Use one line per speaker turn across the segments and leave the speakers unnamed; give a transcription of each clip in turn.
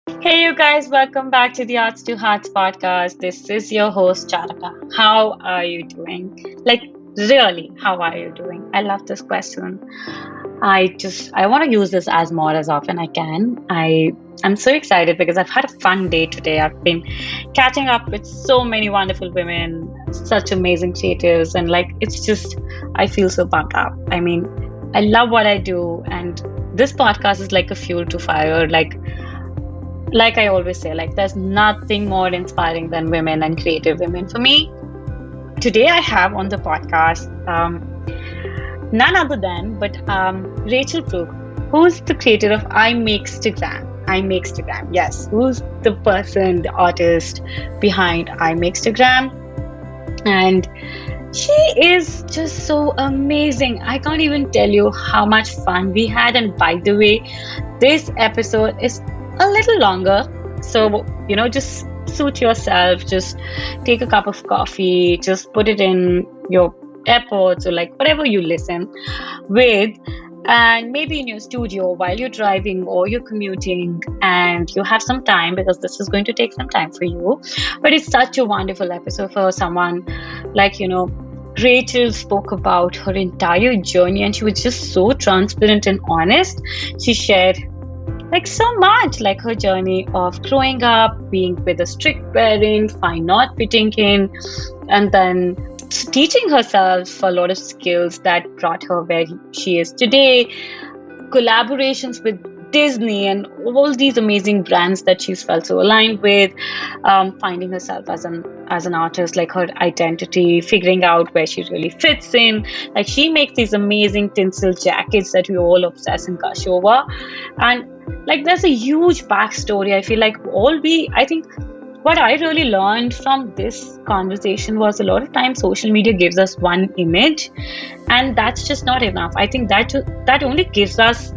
Hey, you guys, welcome back to the Arts to Hearts podcast. This is your host, Charuka. How are you doing? Like, really, how are you doing? I love this question. I want to use this as more as often I can. I'm so excited because I've had a fun day today. I've been catching up with so many wonderful women, such amazing creatives, and it's just, I feel so pumped up. I mean, I love what I do, and this podcast is like a fuel to fire. Like I always say, there's nothing more inspiring than women and creative women. For me, today I have on the podcast none other than Rachel Burke, who's the creator of I Makestagram. I Makestagram, yes, who's the person, the artist behind I Makestagram, and she is just so amazing. I can't even tell you how much fun we had. And by the way, this episode is a little longer. So, just suit yourself. Just take a cup of coffee, just put it in your AirPods or whatever you listen with, and maybe in your studio while you're driving or you're commuting and you have some time, because this is going to take some time for you. But it's such a wonderful episode for someone Rachel spoke about her entire journey, and she was just so transparent and honest. She shared so much, her journey of growing up, being with a strict parent, fine not fitting in, and then teaching herself a lot of skills that brought her where she is today, collaborations with Disney and all these amazing brands that she's felt so aligned with, finding herself as an artist, her identity, figuring out where she really fits in. She makes these amazing tinsel jackets that we all obsess and gush over, and there's a huge backstory. I think what I really learned from this conversation was a lot of times social media gives us one image, and that's just not enough. I think that only gives us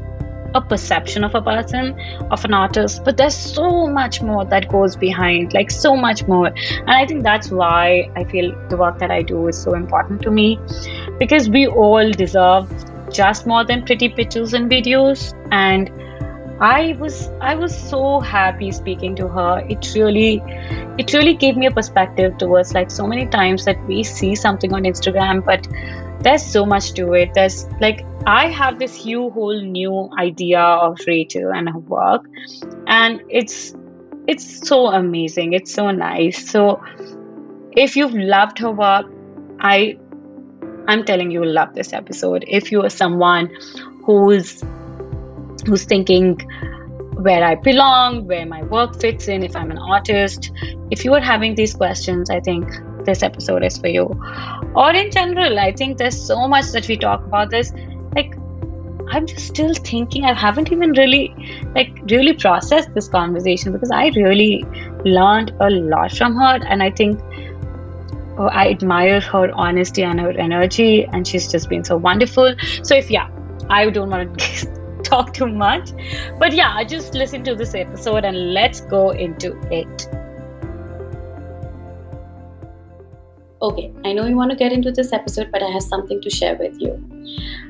a perception of a person, of an artist, but there's so much more that goes behind, so much more. And I think that's why I feel the work that I do is so important to me, because we all deserve just more than pretty pictures and videos. And I was so happy speaking to her. It really gave me a perspective towards so many times that we see something on Instagram, but there's so much to it. There's I have this whole new idea of Rachel and her work, and it's so amazing. It's so nice. So if you've loved her work, I'm telling you, you'll love this episode. If you are someone who's thinking where I belong, where my work fits in, if I'm an artist, if you are having these questions, I think this episode is for you. Or in general, I think there's so much that we talk about this. I'm just still thinking. I haven't even really processed this conversation, because I really learned a lot from her, and I think I admire her honesty and her energy, and she's just been so wonderful. So I don't want to talk too much, but just listen to this episode and let's go into it. Okay, I know you want to get into this episode, but I have something to share with you.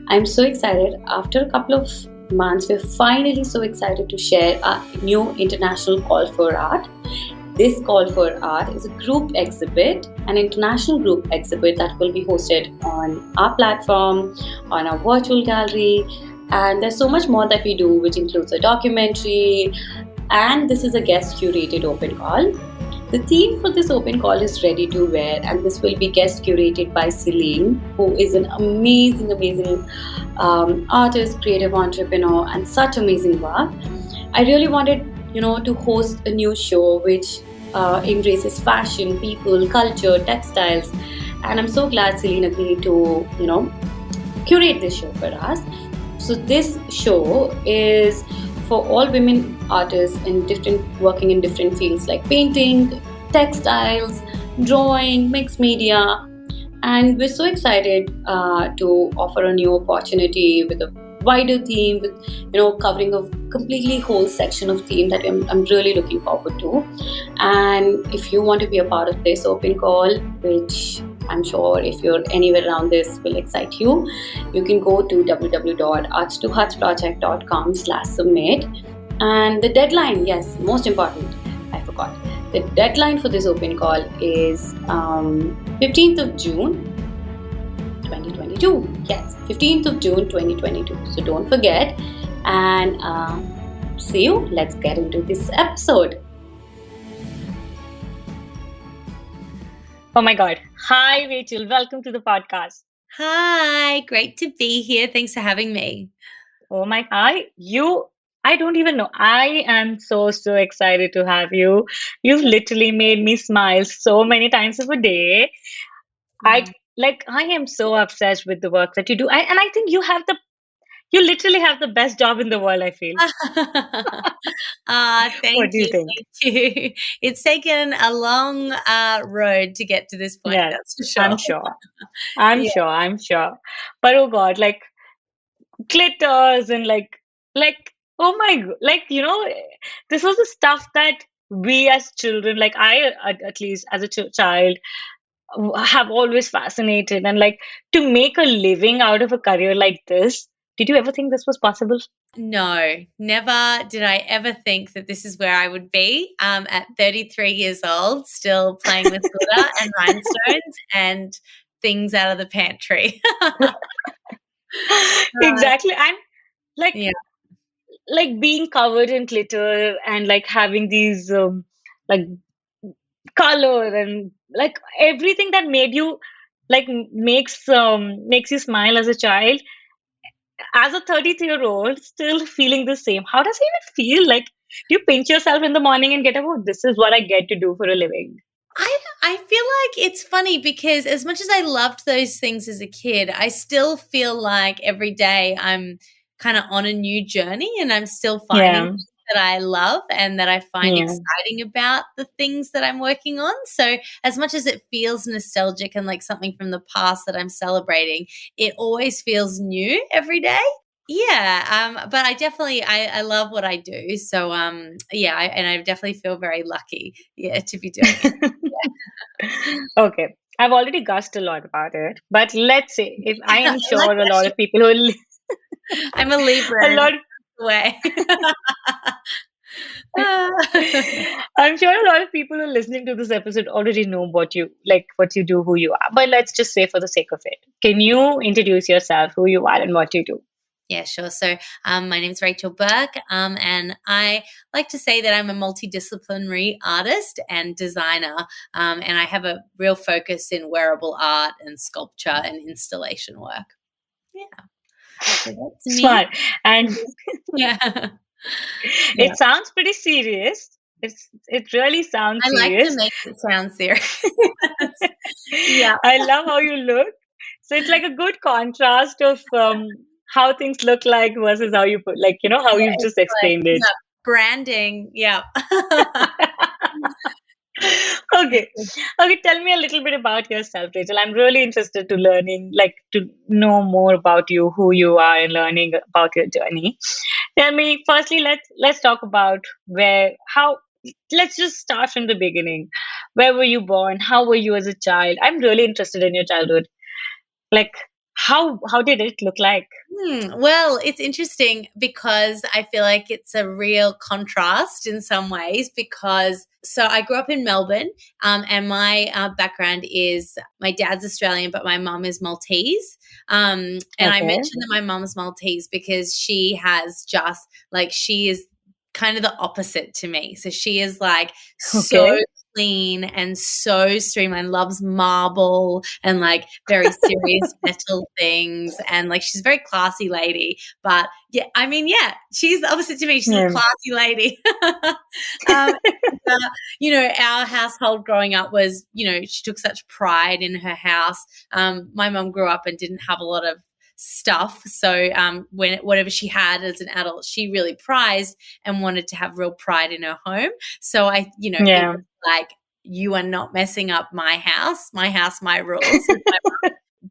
I'm so excited. After a couple of months, we're finally so excited to share our new international call for art. This call for art is a group exhibit, an international group exhibit that will be hosted on our platform, on our virtual gallery. And there's so much more that we do, which includes a documentary, and this is a guest curated open call. The theme for this open call is ready to wear, and this will be guest curated by Celine, who is an amazing artist, creative entrepreneur, and such amazing work. I really wanted, to host a new show which embraces fashion, people, culture, textiles, and I'm so glad Celine agreed to, curate this show for us. So this show is for all women artists working in different fields like painting, textiles, drawing, mixed media, and we're so excited to offer a new opportunity with a wider theme, with covering a completely whole section of theme that I'm really looking forward to. And if you want to be a part of this open call, which I'm sure if you're anywhere around this will excite you, you can go to www.arts2heartsproject.com/submit And the deadline, yes, most important, I forgot. The deadline for this open call is 15th of June 2022. Yes, 15th of June 2022. So don't forget. And see you. Let's get into this episode. Oh my God. Hi, Rachel. Welcome to the podcast.
Hi, great to be here. Thanks for having me.
Oh my, I don't even know. I am so excited to have you. You've literally made me smile so many times of a day. I am so obsessed with the work that you do. And I think you literally have the best job in the world, I feel. What
Thank
do you
you.
think?
Thank you. It's taken a long road to get to this point,
Yes,
that's for sure.
I'm sure. I'm
Yeah.
sure. I'm sure. But oh God, like glitters and oh my like this was the stuff that we as children, like I at least as a child, have always fascinated, and like to make a living out of a career like this, did you ever think this was possible?
No, never did I ever think that this is where I would be at 33 years old, still playing with glitter and rhinestones and things out of the pantry.
Exactly. And like
Yeah.
being covered in glitter and like having these like color and like everything that made you makes you smile as a child, as a 33-year-old still feeling the same. How does it even feel? Like, do you pinch yourself in the morning and get up, oh, this is what I get to do for a living?
I feel like it's funny because as much as I loved those things as a kid, I still feel like every day I'm kind of on a new journey and I'm still finding
Yeah,
things that I love and that I find
yeah.
exciting about the things that I'm working on. So as much as it feels nostalgic and like something from the past that I'm celebrating, it always feels new every day. Yeah, but I definitely I love what I do. So yeah, and I definitely feel very lucky, yeah, to be doing it.
Okay, I've already guessed a lot about it, but let's say if I
I
am
like
sure a lot
that
of people who
I'm a Libra
a
and
lot
that's the way.
I'm sure a lot of people who are listening to this episode already know what you do, who you are. But let's just say for the sake of it, can you introduce yourself, who you are and what you do?
Yeah, sure. So my name is Rachel Burke, and I like to say that I'm a multidisciplinary artist and designer, and I have a real focus in wearable art and sculpture and installation work. Yeah, so that's me.
Smart. And
Yeah. Yeah.
it sounds pretty serious. It really sounds
I like to
serious.
make it sound serious. Yeah.
I love how you look. So it's like a good contrast of how things look like versus how you put, how
Yeah,
you've just
excellent.
explained it.
Yeah, branding. Yeah.
Okay. Okay, tell me a little bit about yourself, Rachel. I'm really interested to know more about you, who you are, and learning about your journey. Tell me, firstly, let's talk about let's just start from the beginning. Where were you born? How were you as a child? I'm really interested in your childhood. Like, how did it look like?
Well, it's interesting because I feel like it's a real contrast in some ways because so I grew up in Melbourne, and my background is my dad's Australian, but my mum is Maltese. And I
Okay.
mentioned that my mum's Maltese because she has just like she is kind of the opposite to me. So she is like so
Okay.
clean and so streamlined, loves marble and like very serious metal things. And like she's a very classy lady. But yeah, I mean, yeah, she's the opposite to me. She's a
Yeah.
classy lady. um, our household growing up was, she took such pride in her house. My mom grew up and didn't have a lot of stuff. So whatever she had as an adult, she really prized and wanted to have real pride in her home. So it
Yeah.
was like, you are not messing up my house, my rules.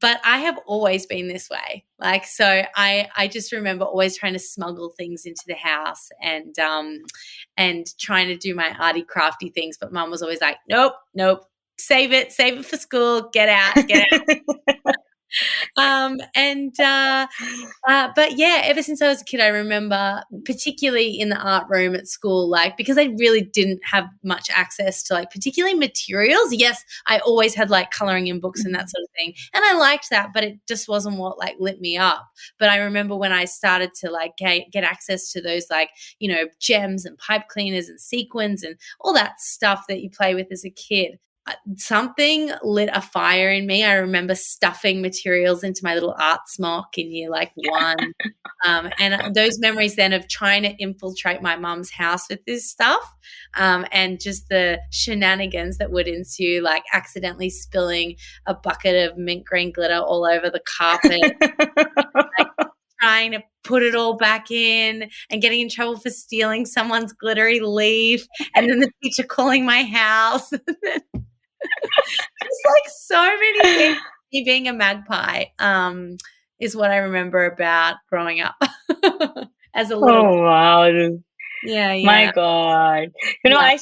But I have always been this way. Like, so I just remember always trying to smuggle things into the house and trying to do my arty crafty things. But mum was always like, nope, save it for school, get out. But yeah, ever since I was a kid, I remember, particularly in the art room at school, like, because I really didn't have much access to, like, particularly materials. Yes, I always had like coloring in books and that sort of thing, and I liked that, but it just wasn't what like lit me up. But I remember when I started to like get access to those, like, you know, gems and pipe cleaners and sequins and all that stuff that you play with as a kid, something lit a fire in me. I remember stuffing materials into my little art smock in year like 1. And those memories then of trying to infiltrate my mum's house with this stuff, and just the shenanigans that would ensue, like accidentally spilling a bucket of mint green glitter all over the carpet, like trying to put it all back in and getting in trouble for stealing someone's glittery leaf, and then the teacher calling my house. Just like so many things. Me being a magpie is what I remember about growing up as a little.
Oh wow!
Yeah,
My God, you know,
Yeah.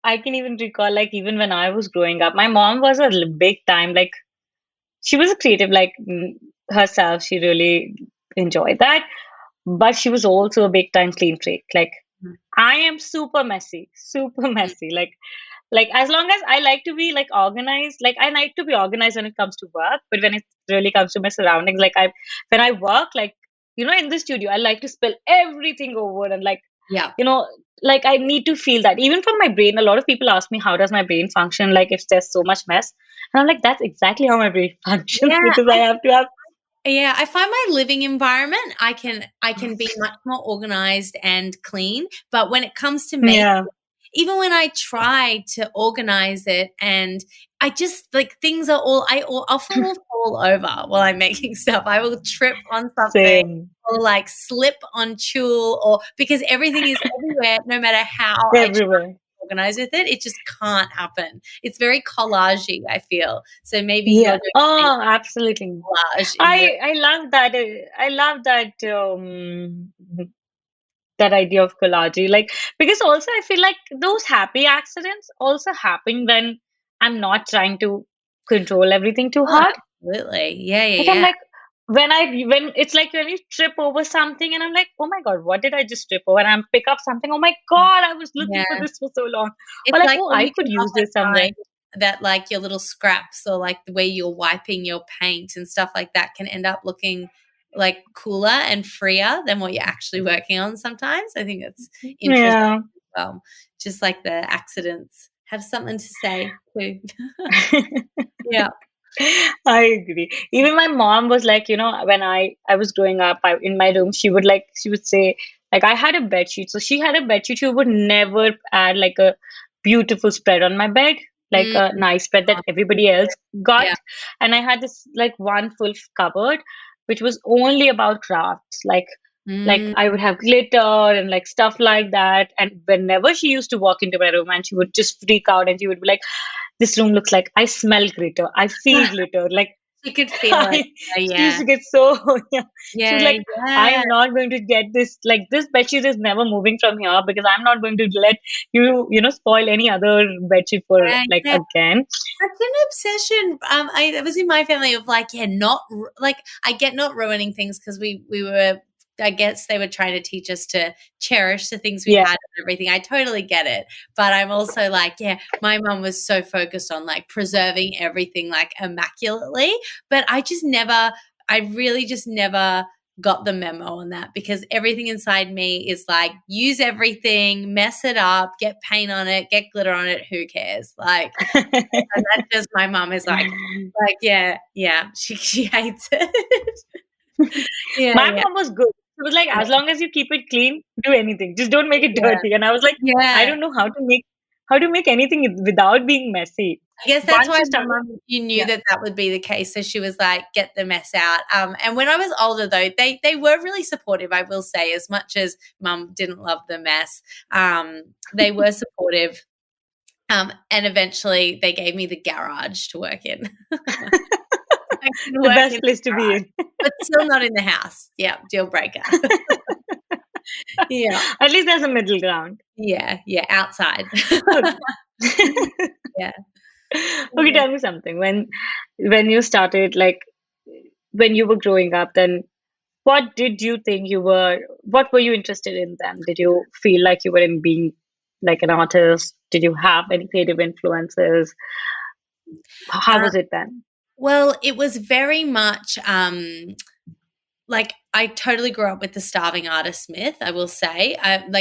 I can even recall, like, even when I was growing up, my mom was a big time, like, she was a creative, like, herself. She really enjoyed that, but she was also a big time clean freak. Like, I am super messy, super messy. Like as long as I like to be like organized, like I like to be organized when it comes to work, but when it really comes to my surroundings, like when I work, like, you know, in the studio, I like to spill everything over, and like,
Yeah.
you know, like I need to feel that even from my brain. A lot of people ask me, how does my brain function, like if there's so much mess? And I'm like, that's exactly how my brain functions,
Yeah.
because I have to have.
Yeah, I find my living environment, I can be much more organized and clean, but when it comes to me,
Yeah,
even when I try to organize it, and I just like things are all I often will fall over while I'm making stuff. I will trip on something
same.
or like slip on tulle, or because everything is everywhere, no matter how I try to
Everywhere.
organize with it, it just can't happen. It's very collagey, I feel. So maybe you're
Yeah.
doing a
Oh, absolutely.
collage in your
I love that. I love that. That idea of collage, like, because also I feel like those happy accidents also happen when I'm not trying to control everything too
Oh,
hard.
absolutely. Yeah, yeah,
Like, I'm
yeah.
like, when it's like when you trip over something and I'm like, oh my God, what did I just trip over? And I pick up something, oh my God, I was looking for
Yeah.
this for so long. Or
It's
like,
like
oh,
when
I
you
could
can
use
often
this somewhere.
find that, like, your little scraps or, like, the way you're wiping your paint and stuff like that can end up looking, like, cooler and freer than what you're actually working on sometimes. I think it's interesting
Yeah.
as well. Just like the accidents have something to say too. Yeah.
I agree. Even my mom was like, you know, when I was growing up, in my room, she would say, like, I had a bed sheet. So she had a bed sheet. She would never add like a beautiful spread on my bed, like
Mm.
a nice spread that
Oh,
everybody else got.
yeah.
And I had this like one full cupboard, which was only about crafts. Like
Mm.
I would have glitter and like stuff like that. And whenever she used to walk into my room, and she would just freak out, and she would be like, this room looks like, I smell glitter, I feel glitter. Like,
You could feel it.
I, she used
Yeah.
to get so, yeah. She was
Yeah,
like, I
yeah.
am not going to get this, like, this bedsheet is never moving from here, because I'm not going to let you, you know, spoil any other bedsheet for
Yeah,
like
yeah.
again.
Such an obsession. It was in my family of like, yeah, like I get not ruining things because we were. I guess they were trying to teach us to cherish the things we
Yeah.
had and everything. I totally get it, but I'm also like, yeah, my mum was so focused on like preserving everything like immaculately, but I really just never got the memo on that, because everything inside me is like, use everything, mess it up, get paint on it, get glitter on it, who cares? Like, and that's just my mom is like, yeah, she hates it. Yeah,
My
yeah,
mom was good. She was like, as long as you keep it clean, do anything. Just don't make it
yeah,
dirty. And I was like, I
yeah.
don't know how to make anything without being messy.
I guess that's
Once
why
you
my
start,
mum, you knew
yeah.
that that would be the case, so she was like, "Get the mess out." And when I was older, though, they were really supportive. I will say, as much as mum didn't love the mess, they were supportive. And eventually, they gave me the garage to work in. I can
The
work in
best place to
the
be
garage,
in.
but still not in the house. Yeah, deal breaker. Yeah,
At least there's a middle ground.
yeah, outside.
Okay.
Yeah,
Okay,
yeah.
tell me something. When you started, like, when you were growing up, then what did you think what were you interested in then? Did you feel like you were in being like an artist? Did you have any creative influences? How
Uh,
was it then?
well, it was very much like I totally grew up with the starving artist myth, I will say.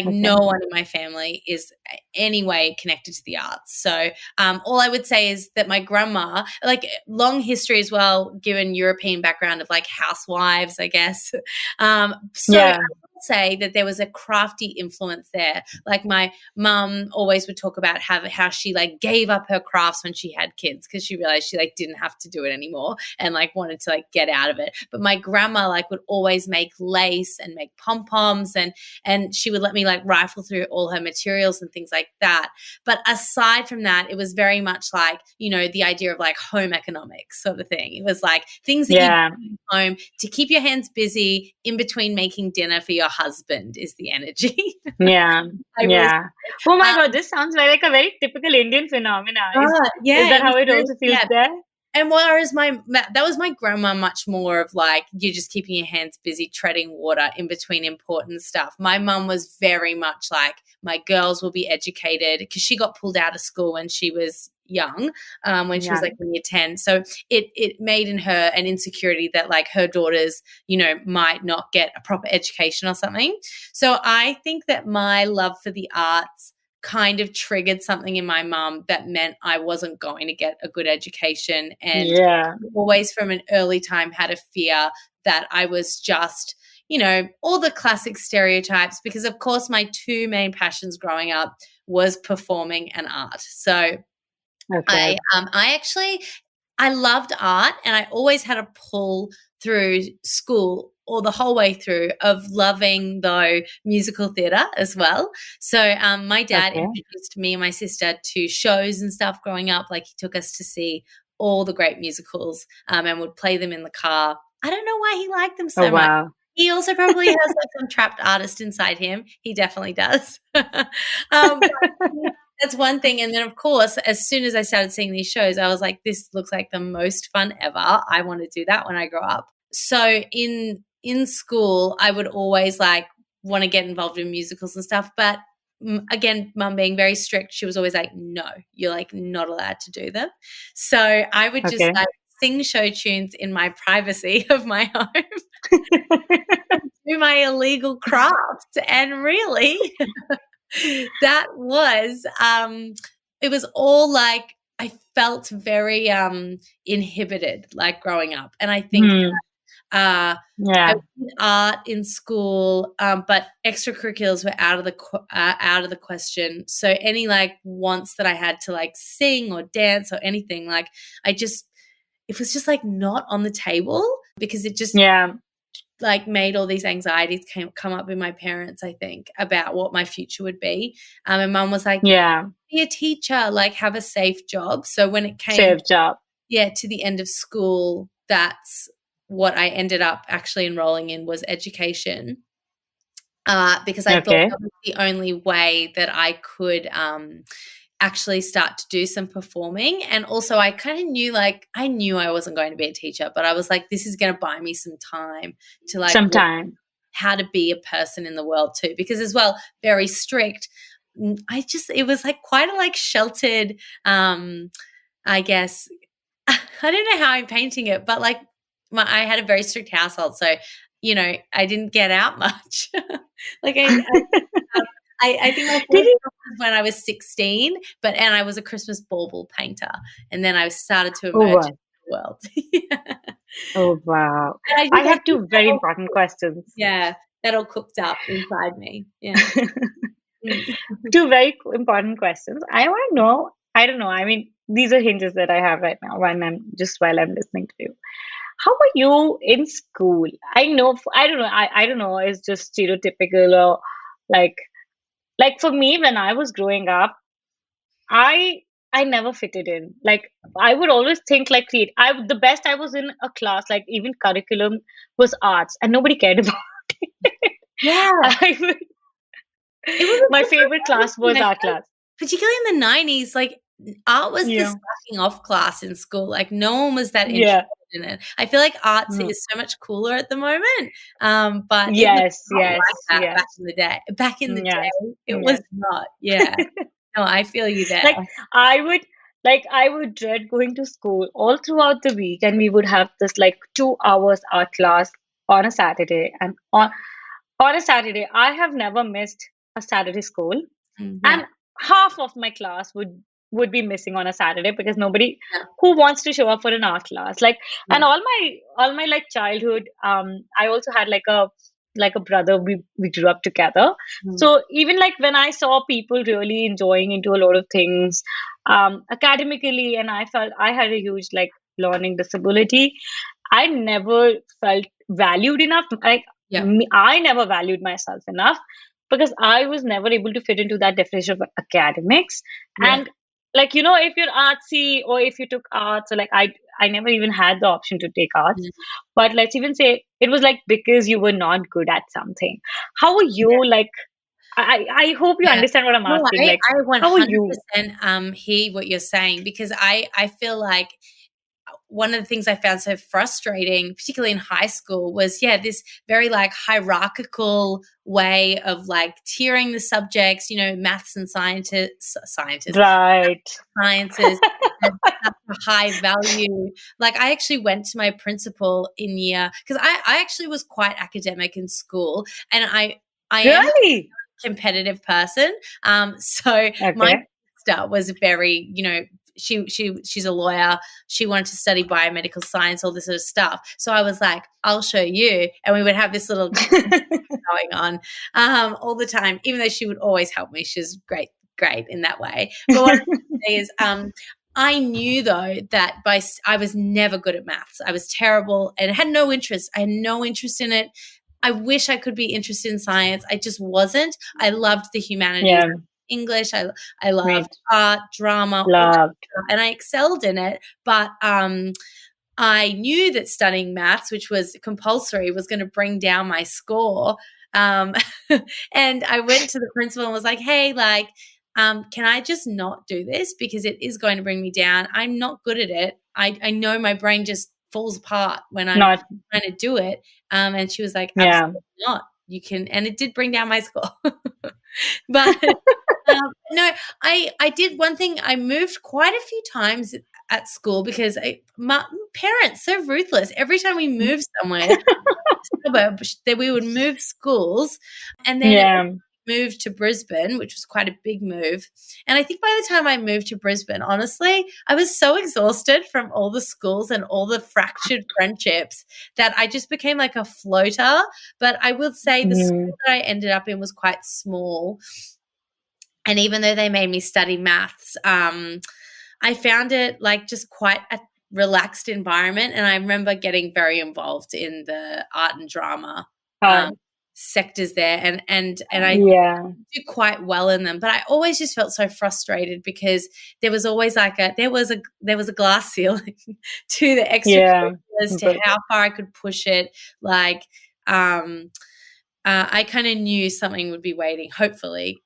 No
Okay.
one in my family is any way connected to the arts. So all I would say is that my grandma, like long history as well, given European background of like housewives, I guess. So I
Yeah.
would say that there was a crafty influence there. Like my mum always would talk about how she like gave up her crafts when she had kids because she realized she like didn't have to do it anymore and like wanted to like get out of it. But my grandma like would always make lace and make pom-poms and she would let me like rifle through all her materials and things like that. But aside from that, it was very much like, the idea of like home economics sort of thing. It was like things that you
Yeah.
do at home to keep your hands busy in between making dinner for your husband is the energy.
Yeah.
I will
Yeah. Oh my
um,
God, this sounds like a very typical Indian phenomena. Is
yeah,
that
it was
how it
very,
also feels
yeah.
there?
And whereas that was my grandma, much more of like you're just keeping your hands busy treading water in between important stuff. My mum was very much like my girls will be educated because she got pulled out of school when she was young, when she was
Yeah.
like in year 10. So it made in her an insecurity that like her daughters, might not get a proper education or something. So I think that my love for the arts kind of triggered something in my mum that meant I wasn't going to get a good education. And
Yeah.
always from an early time had a fear that I was just, all the classic stereotypes, because of course my two main passions growing up was performing and art. So
Okay.
I loved art and I always had a pull through school or the whole way through of loving though musical theatre as well. So my dad
Okay.
introduced me and my sister to shows and stuff growing up. Like he took us to see all the great musicals and would play them in the car. I don't know why he liked them
Oh
so much.
wow.
He also probably has like some trapped artist inside him. He definitely does. But that's one thing. And then, of course, as soon as I started seeing these shows, I was like, this looks like the most fun ever. I want to do that when I grow up. So in school, I would always like want to get involved in musicals and stuff. But again, mum being very strict, she was always like, no, you're like not allowed to do them. So I would just
Okay.
like sing show tunes in my privacy of my home, do my illegal craft. And really, that was it was all like I felt very inhibited like growing up. And I think
Hmm.
I
Yeah.
did art in school, but extracurriculars were out of the question. So any like wants that I had to like sing or dance or anything, like it was just like not on the table because it just
Yeah.
like made all these anxieties come up with my parents, I think, about what my future would be. And mum was like,
Yeah.
be a teacher, like have a safe job. So when it came,
Safe job.
to the end of school, that's what I ended up actually enrolling in was education. Because I thought
Okay.
that was the only way that I could actually start to do some performing. And also I kind of knew I knew I wasn't going to be a teacher, but I was like, this is going to buy me some time to like learn
Sometime.
how to be a person in the world too. Because as well, very strict. It was like quite a like sheltered, I guess, I don't know how I'm painting it, but like I had a very strict household. So, I didn't get out much. like I think my
Did
first
you?
job was when I was 16, and I was a Christmas bauble painter, and then I started to
Oh
emerge
wow.
into the world. Yeah.
Oh wow.
And
I
I
have
think
two very important questions.
that all cooked up inside me. Yeah. Mm.
Two very important questions. I want to know. I don't know. I mean, these are hinges that I have right now while I'm listening to you. How were you in school? I know. I don't know. I don't know. It's just stereotypical or like for me when I was growing up, I I never fitted in. Like I would always think like create. The best I was in a class, like even curriculum was arts, and nobody cared about it.
Yeah.
I would,
It was a
my
different
favorite
world
class
then,
was
I
art
feel
class.
particularly in the 90s, like art was the
Yeah.
slacking off class in school. Like no one was that interested
Yeah.
in it. I feel like arts
Mm.
is so much cooler at the moment, but it was
Yes,
not like
yes,
that back
yes,
in the day. Back in the
yes,
day, it was
yes.
not. Yeah. No, I feel you there.
Like I would I would dread going to school all throughout the week, and we would have this like 2 hours art class on a Saturday. And on a Saturday, I have never missed a Saturday school.
Yeah.
And half of my class would be missing on a Saturday because nobody
Yeah.
who wants to show up for an art class. Like, and
Yeah.
all my like childhood, I also had like a brother. We grew up together.
Mm.
So even like when I saw people really enjoying into a lot of things academically, and I felt I had a huge like learning disability, I never felt valued enough. Like
Yeah.
I never valued myself enough because I was never able to fit into that definition of academics.
Yeah.
And like, you know, if you're artsy or if you took arts, or like I never even had the option to take arts.
Mm.
But let's even say it was like because you were not good at something. How are
Yeah.
you like? I hope you
Yeah.
understand what I'm
No,
asking. Like,
I
how are you?
100% hear what you're saying, because I feel like one of the things I found so frustrating, particularly in high school, was this very like hierarchical way of like tiering the subjects, maths and
Right.
sciences have such a high value. Like I actually went to my principal in year, because I actually was quite academic in school, and I am
Really?
competitive person. So my
Okay.
sister was very, she's a lawyer. She wanted to study biomedical science, all this sort of stuff. So I was like, I'll show you. And we would have this little going on all the time, even though she would always help me. She was great in that way. But what I say is, I knew though that I was never good at maths. I was terrible and had no interest. I had no interest in it. I wish I could be interested in science. I just wasn't. I loved the humanities,
Yeah.
English. I loved
Right.
art, drama, all that
Loved.
stuff, and I excelled in it. But I knew that studying maths, which was compulsory, was going to bring down my score. Um, and I went to the principal and was like, "Hey, like, can I just not do this because it is going to bring me down? I'm not good at it. I know my brain just falls apart when I'm
Not.
trying to do it." And she was like,
Yeah.
"Absolutely not. You can," and it did bring down my score. But no, I did one thing. I moved quite a few times at school because my parents so ruthless. Every time we moved somewhere, suburb, that we would move schools, and then
Yeah.
moved to Brisbane, which was quite a big move. And I think by the time I moved to Brisbane, honestly, I was so exhausted from all the schools and all the fractured friendships that I just became like a floater. But I will say the
Mm.
school that I ended up in was quite small. And even though they made me study maths, I found it like just quite a relaxed environment. And I remember getting very involved in the art and drama
Hard.
sectors there, and I
Yeah.
do quite well in them. But I always just felt so frustrated because there was always like there was a glass ceiling to the
Yeah.
extracurriculars, to
But
how far I could push it. Like I kind of knew something would be waiting, hopefully,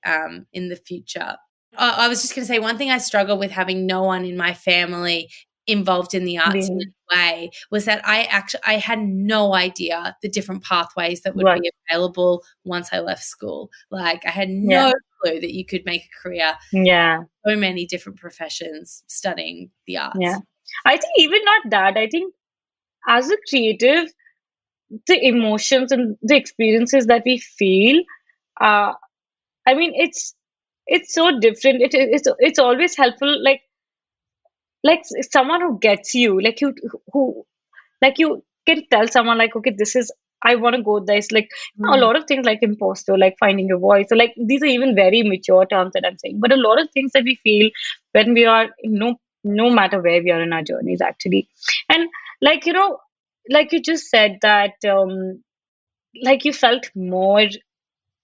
in the future. I was just going to say, one thing I struggle with, having no one in my family involved in the arts in
being
any way, was that I had no idea the different pathways that would
what?
be available once I left school. Like I had
Yeah.
no clue that you could make a career,
Yeah.
so many different professions studying the
Yeah.
arts.
I think even not that. I think as a creative, the emotions and the experiences that we feel, uh, I mean, it's so different. It's always helpful. Like someone who gets you, like you who like you can tell someone like, okay, this is I want to go this, like, you know, a
Mm.
lot of things like imposter, like finding your voice, so like these are even very mature terms that I'm saying, but a lot of things that we feel when we are, no matter where we are in our journeys actually. And like, you know, like you just said that like you felt more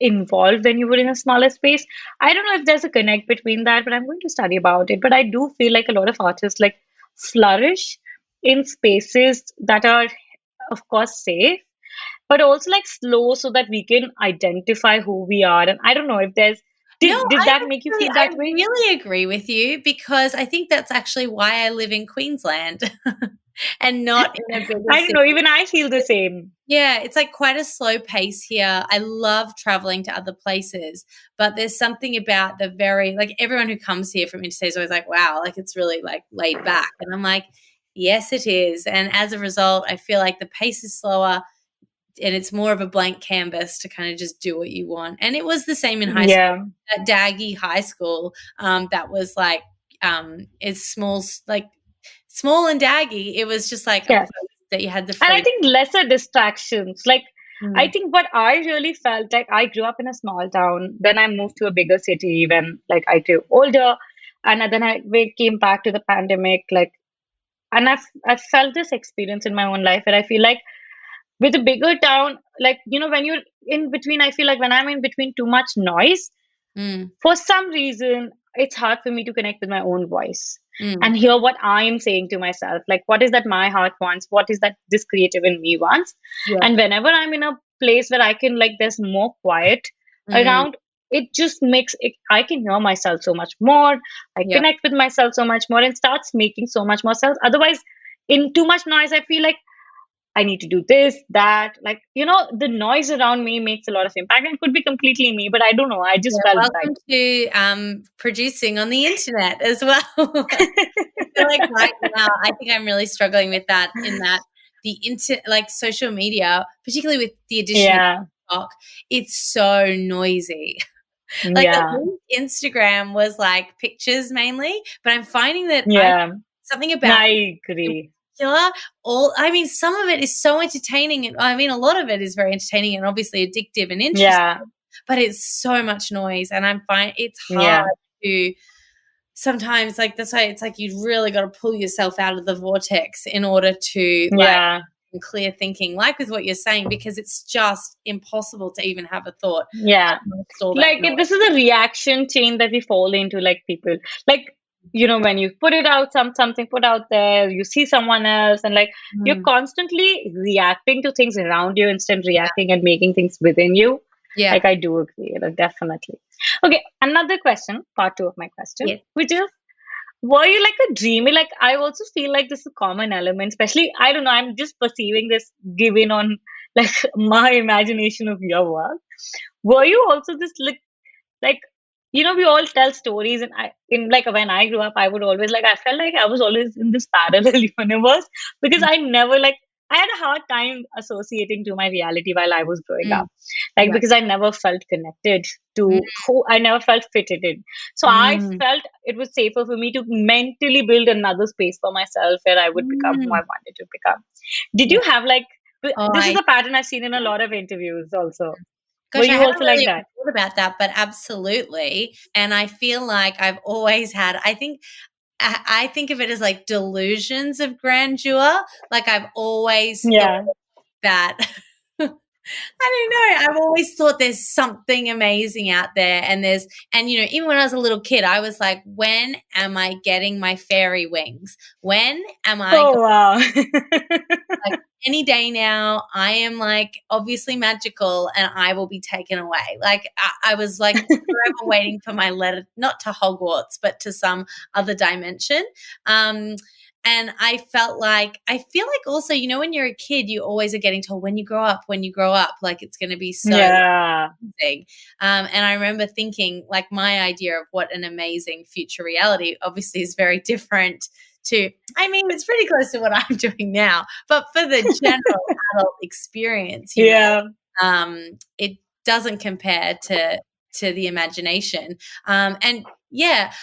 involved when you were in a smaller space. I don't know if there's a connect between that, but I'm going to study about it. But I do feel like a lot of artists like flourish in spaces that are, of course, safe, but also like slow, so that we can identify who we are. And I don't know if there's
No,
Did that make you feel
I
that way?
really agree with you, because I think that's actually why I live in Queensland and not in a bigger
I don't
city.
know. Even I feel the same.
Yeah, it's like quite a slow pace here. I love traveling to other places, but there's something about the very, like, everyone who comes here from interstate is always like, wow, like it's really like laid back. And I'm like, yes, it is. And as a result, I feel like the pace is slower and it's more of a blank canvas to kind of just do what you want. And it was the same in high school.
Yeah.
At Daggy High School, that was like, it's small, like small and daggy. It was just like a
Yeah.
place that you had the
And I
freedom.
think lesser distractions. Like, I
Mm,
think what I really felt like, I grew up in a small town, then I moved to a bigger city when like I grew older, and then we came back to the pandemic. Like, and I've felt this experience in my own life where I feel like with a bigger town, like when you're in between, I feel like when I'm in between too much noise,
mm,
for some reason it's hard for me to connect with my own voice
mm.
and hear what I am saying to myself, like what is that my heart wants, what is that this creative in me wants.
Yeah.
And whenever I'm in a place where I can, like, there's more quiet
Mm,
around, it just makes it, I can hear myself so much more, I
yep.
connect with myself so much more and starts making so much more sense. Otherwise, in too much noise, I feel like I need to do this, that. Like, the noise around me makes a lot of impact. And it could be completely me, but I don't know. I
Yeah,
just felt
welcome to, producing on the internet as well. I feel like right now, I think I'm really struggling with that, in that like social media, particularly with the addition of
yeah,
TikTok, it's so noisy. Like at
yeah,
least Instagram was like pictures mainly, but I'm finding that
yeah.
something
No,
about
I agree.
particular, I mean, some of it is so entertaining, and I mean, a lot of it is very entertaining and obviously addictive and interesting,
Yeah,
but it's so much noise, and I'm fine. It's hard
yeah,
to sometimes, like, that's why it's like you really got to pull yourself out of the vortex in order to like
yeah,
clear thinking, like with what you're saying, because it's just impossible to even have a thought
yeah.
amongst all that
Like,
noise.
this is a reaction chain that we fall into, like people. Like, when you put it out, something put out there, you see someone else, and like you're
Mm.
constantly reacting to things around you instead of reacting and making things within you.
Yeah.
Like, I do agree, definitely. Okay, another question, part two of my question,
Yeah.
which is, were you like a dreamer? Like, I also feel like this is a common element, especially, I don't know, I'm just perceiving this given on like my imagination of your work. Were you also this like we all tell stories, and I in like when I grew up, I would always, like, I felt like I was always in this parallel universe, because I never, like, I had a hard time associating to my reality while I was growing
Mm.
up, like,
Yeah.
because I never felt connected to who, I never felt fitted in. So I
Mm.
felt it was safer for me to mentally build another space for myself where I would become who I
Mm.
wanted to become. Did
Yeah.
you have like,
Oh,
this is a pattern I've seen in a lot of interviews also. Were
gosh, I
you
haven't
also like
really
that?
thought about that, but absolutely. And I feel like I've always had, I think of it as like delusions of grandeur. Like I've always thought
Yeah.
that I don't know. I've always thought there's something amazing out there, and even when I was a little kid, I was like, when am I getting my fairy wings? When am I
Oh, wow.
like any day now? I am like obviously magical, and I will be taken away. Like I was like forever waiting for my letter, not to Hogwarts, but to some other dimension. And I feel like also, when you're a kid, you always are getting told when you grow up, like it's going to be so
Yeah.
amazing. And I remember thinking, like, my idea of what an amazing future reality obviously is very different to, I mean, it's pretty close to what I'm doing now, but for the general adult experience,
Yeah.
it doesn't compare to the imagination. And yeah,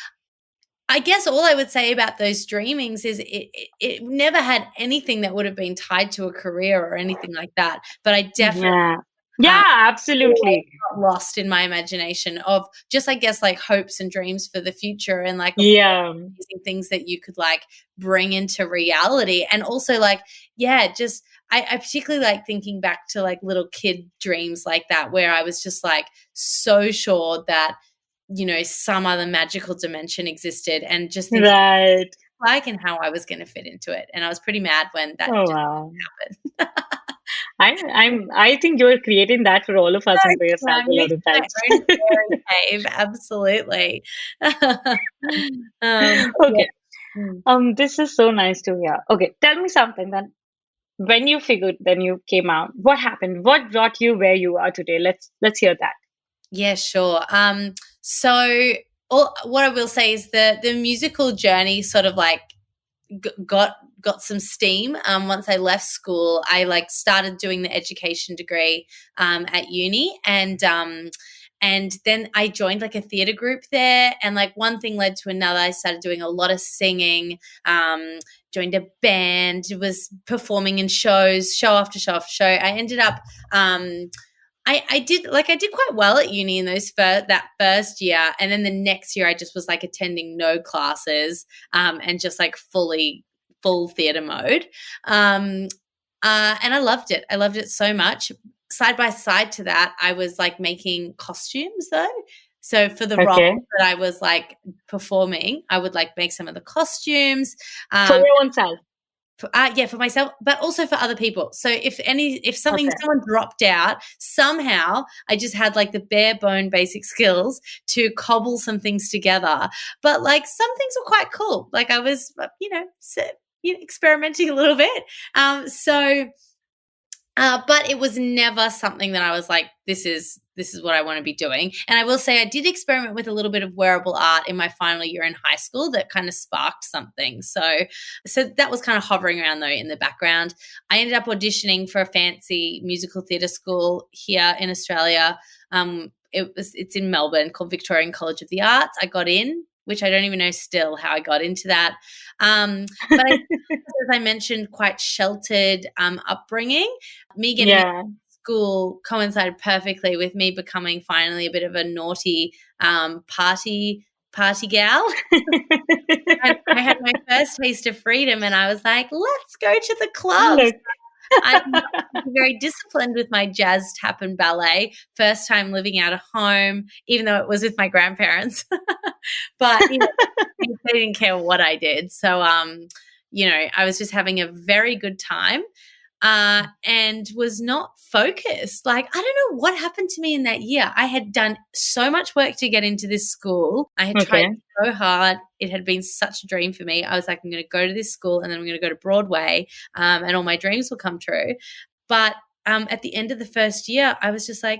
I guess all I would say about those dreamings is it never had anything that would have been tied to a career or anything like that. But I definitely
Yeah.
um,
Yeah,
always
absolutely.
got lost in my imagination of just, I guess, like hopes and dreams for the future, and like of
Yeah.
amazing things that you could like bring into reality. And also like, yeah, just I particularly like thinking back to like little kid dreams like that, where I was just like so sure that some other magical dimension existed, and just thinking
Right.
like and how I was going to fit into it. And I was pretty mad when that
Oh,
just
wow.
happened.
I think you're creating that for all of us in Reyes as
I'm
a lot
making
of
my
times.
own fairy cave, absolutely. Yeah.
Okay.
Mm.
This is so nice to hear. Okay, tell me something then. When you figured, then you came out. What happened? What brought you where you are today? Let's hear that.
Yeah, sure. So what I will say is the musical journey sort of like got some steam. Once I left school, I like started doing the education degree at uni, and then I joined like a theater group there, and like one thing led to another. I started doing a lot of singing. Joined a band, was performing in shows, show after show after show. I ended up I did quite well at uni in that first year, and then the next year I just was like attending no classes, and just like full theater mode, and I loved it. I loved it so much. Side by side to that, I was like making costumes though. So for the role
Okay.
that I was like performing, I would like make some of the costumes.
For
Um,
your own self.
yeah, for myself, but also for other people. So if
Okay.
someone dropped out, somehow I just had like the bare bone basic skills to cobble some things together. But like some things were quite cool. Like I was, experimenting a little bit. So but it was never something that I was like, this is what I want to be doing. And I will say I did experiment with a little bit of wearable art in my final year in high school that kind of sparked something. So that was kind of hovering around though in the background. I ended up auditioning for a fancy musical theatre school here in Australia. It's in Melbourne called Victorian College of the Arts. I got in, which I don't even know still how I got into that. But as I mentioned, quite sheltered upbringing. Me getting into
Yeah.
school coincided perfectly with me becoming finally a bit of a naughty party gal. And I had my first taste of freedom, and I was like, "Let's go to the clubs."
Look.
I'm very disciplined with my jazz, tap, and ballet. First time living out of home, even though it was with my grandparents. But they didn't care what I did. So, I was just having a very good time, and was not focused. Like, I don't know what happened to me in that year. I had done so much work to get into this school. I had tried
Okay.
so hard. It had been such a dream for me. I was like, I'm going to go to this school, and then I'm going to go to Broadway, and all my dreams will come true. But at the end of the first year, I was just like,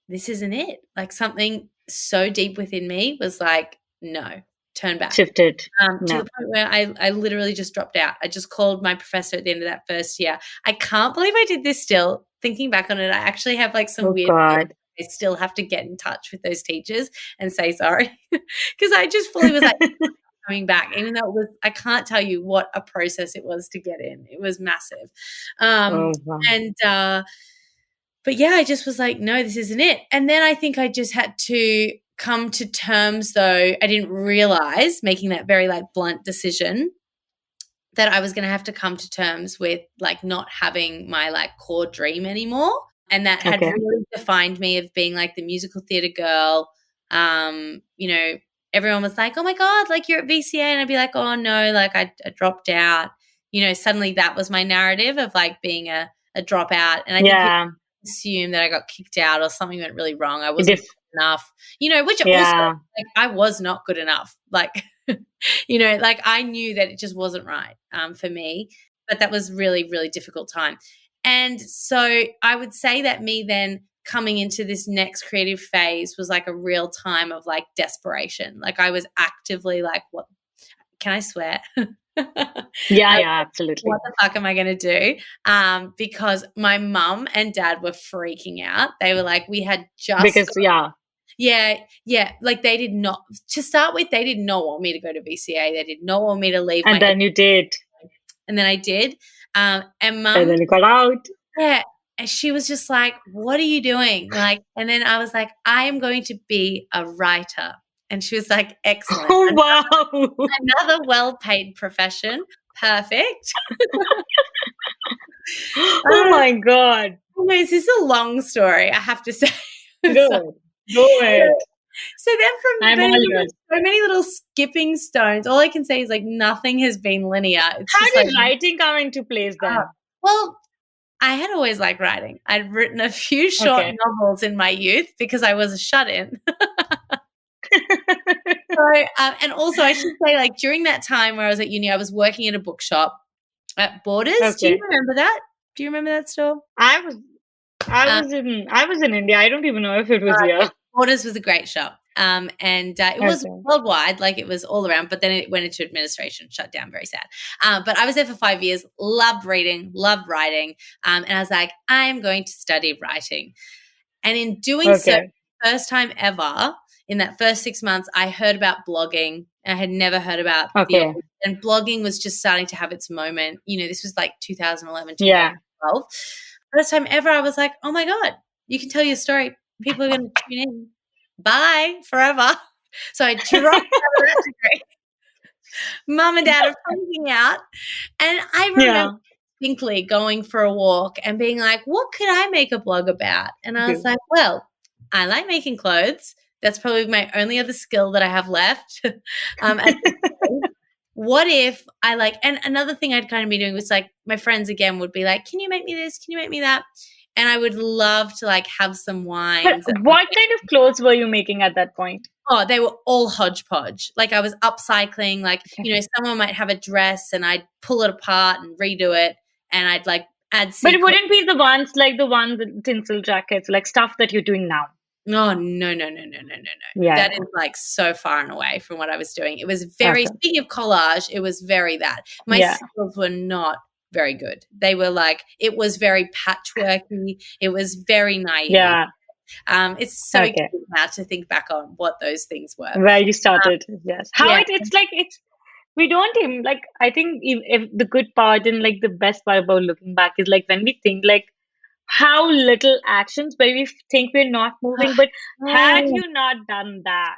this isn't it. Like something so deep within me was like, no, turn back.
Shifted.
To
No.
the point where I literally just dropped out. I just called my professor at the end of that first year. I can't believe I did this still. Thinking back on it, I actually have like some
Oh
weird
God.
I still have to get in touch with those teachers and say sorry because I just fully was like coming back, even though I can't tell you what a process it was to get in. It was massive.
Oh wow.
And but yeah, I just was like, no, this isn't it. And then I think I just had to come to terms, though I didn't realize, making that very like blunt decision, that I was going to have to come to terms with like not having my like core dream anymore. And that had
Okay.
really defined me of being like the musical theater girl. Everyone was like, oh my God, like you're at VCA. And I'd be like, oh no, like I dropped out. Suddenly that was my narrative of like being a dropout. And I think people
Yeah.
assume that I got kicked out or something went really wrong. I wasn't
Diff-
good enough, which also
yeah.
like, I was not good enough. Like, like I knew that it just wasn't right for me, but that was really, really difficult time. And so I would say that me then coming into this next creative phase was like a real time of like desperation. Like I was actively like, what can I swear?
Yeah, yeah, absolutely.
What the fuck am I going to do? Because my mum and dad were freaking out. They were like, we had just
Because yeah.
Yeah. Like they did not, to start with, they did not want me to go to VCA. They did not want me to leave
And then you did.
and then I did. And
And
mum,
then you got out.
yeah. And she was just like, what are you doing? Like, and then I was like, I am going to be a writer. And she was like, excellent.
Oh wow.
Another well-paid profession. Perfect.
Oh my God.
This is a long story, I have to say.
Good. Go ahead.
So then
I'm all yours.
so many little skipping stones, all I can say is like nothing has been linear. It's
How
just
did
like
writing come into place then?
well, I had always liked writing. I'd written a few short
Okay.
novels in my youth because I was a shut-in. So, and also I should say, like, during that time where I was at uni, I was working at a bookshop at Borders. Do you
Okay.
remember that? Do you remember that store?
I was
Um,
I was in India. I don't even know if it was here.
Borders was a great shop. And it was
Okay.
worldwide, like it was all around, but then it went into administration, shut down, very sad. But I was there for 5 years, loved reading, loved writing. And I was like, I am going to study writing. And in doing so,
Okay.
first time ever, in that first 6 months, I heard about blogging. I had never heard about
Okay.
and blogging was just starting to have its moment. You know, this was like 2011,
Yeah.
2012. First time ever, I was like, oh my God, you can tell your story. People are going to tune in. Bye forever. So I dropped out of that degree. Mum and Dad are freaking out. And I remember
Yeah.
distinctly going for a walk and being like, what could I make a blog about? And I was
Good.
like, well, I like making clothes. That's probably my only other skill that I have left. At this point. What if I like, and another thing I'd kind of be doing was like, my friends again would be like, can you make me this? Can you make me that? And I would love to like have some
But
wines.
what kind of clothes were you making at that point?
Oh, they were all hodgepodge. Like I was upcycling, like,
Okay.
you know, someone might have a dress and I'd pull it apart and redo it and I'd like add
But it
sequins.
wouldn't be the ones like the ones tinsel jackets, like stuff that you're doing now.
No, no.
Yeah.
That is like so far and away from what I was doing. It was very,
Okay.
speaking of collage, it was very that. My
Yeah.
skills were not very good. They were like, it was very patchworky. It was very naive.
Yeah.
It's so
Okay.
cute now to think back on what those things were.
Where you started. Yes. How
Yeah.
it's like it's we don't even like I think if the good part and like the best part about looking back is like when we think like how little actions where we think we're not moving, but had
Oh.
you not done that,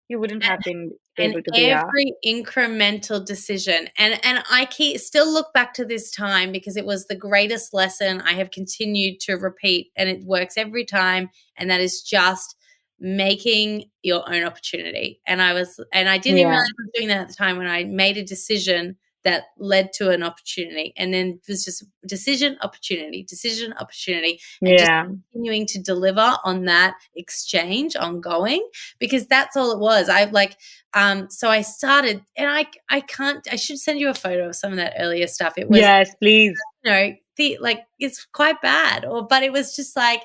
you wouldn't have been
And
able to be here.
every incremental decision, and I still look back to this time because it was the greatest lesson I have continued to repeat, and it works every time. And that is just making your own opportunity. And I didn't even
Yeah.
realize I was doing that at the time when I made a decision that led to an opportunity, and then it was just decision, opportunity, and just
Yeah.
continuing to deliver on that exchange ongoing, because that's all it was. So I started, and I should send you a photo of some of that earlier stuff. It was,
Yes, please.
you know, it's quite bad, but it was just like,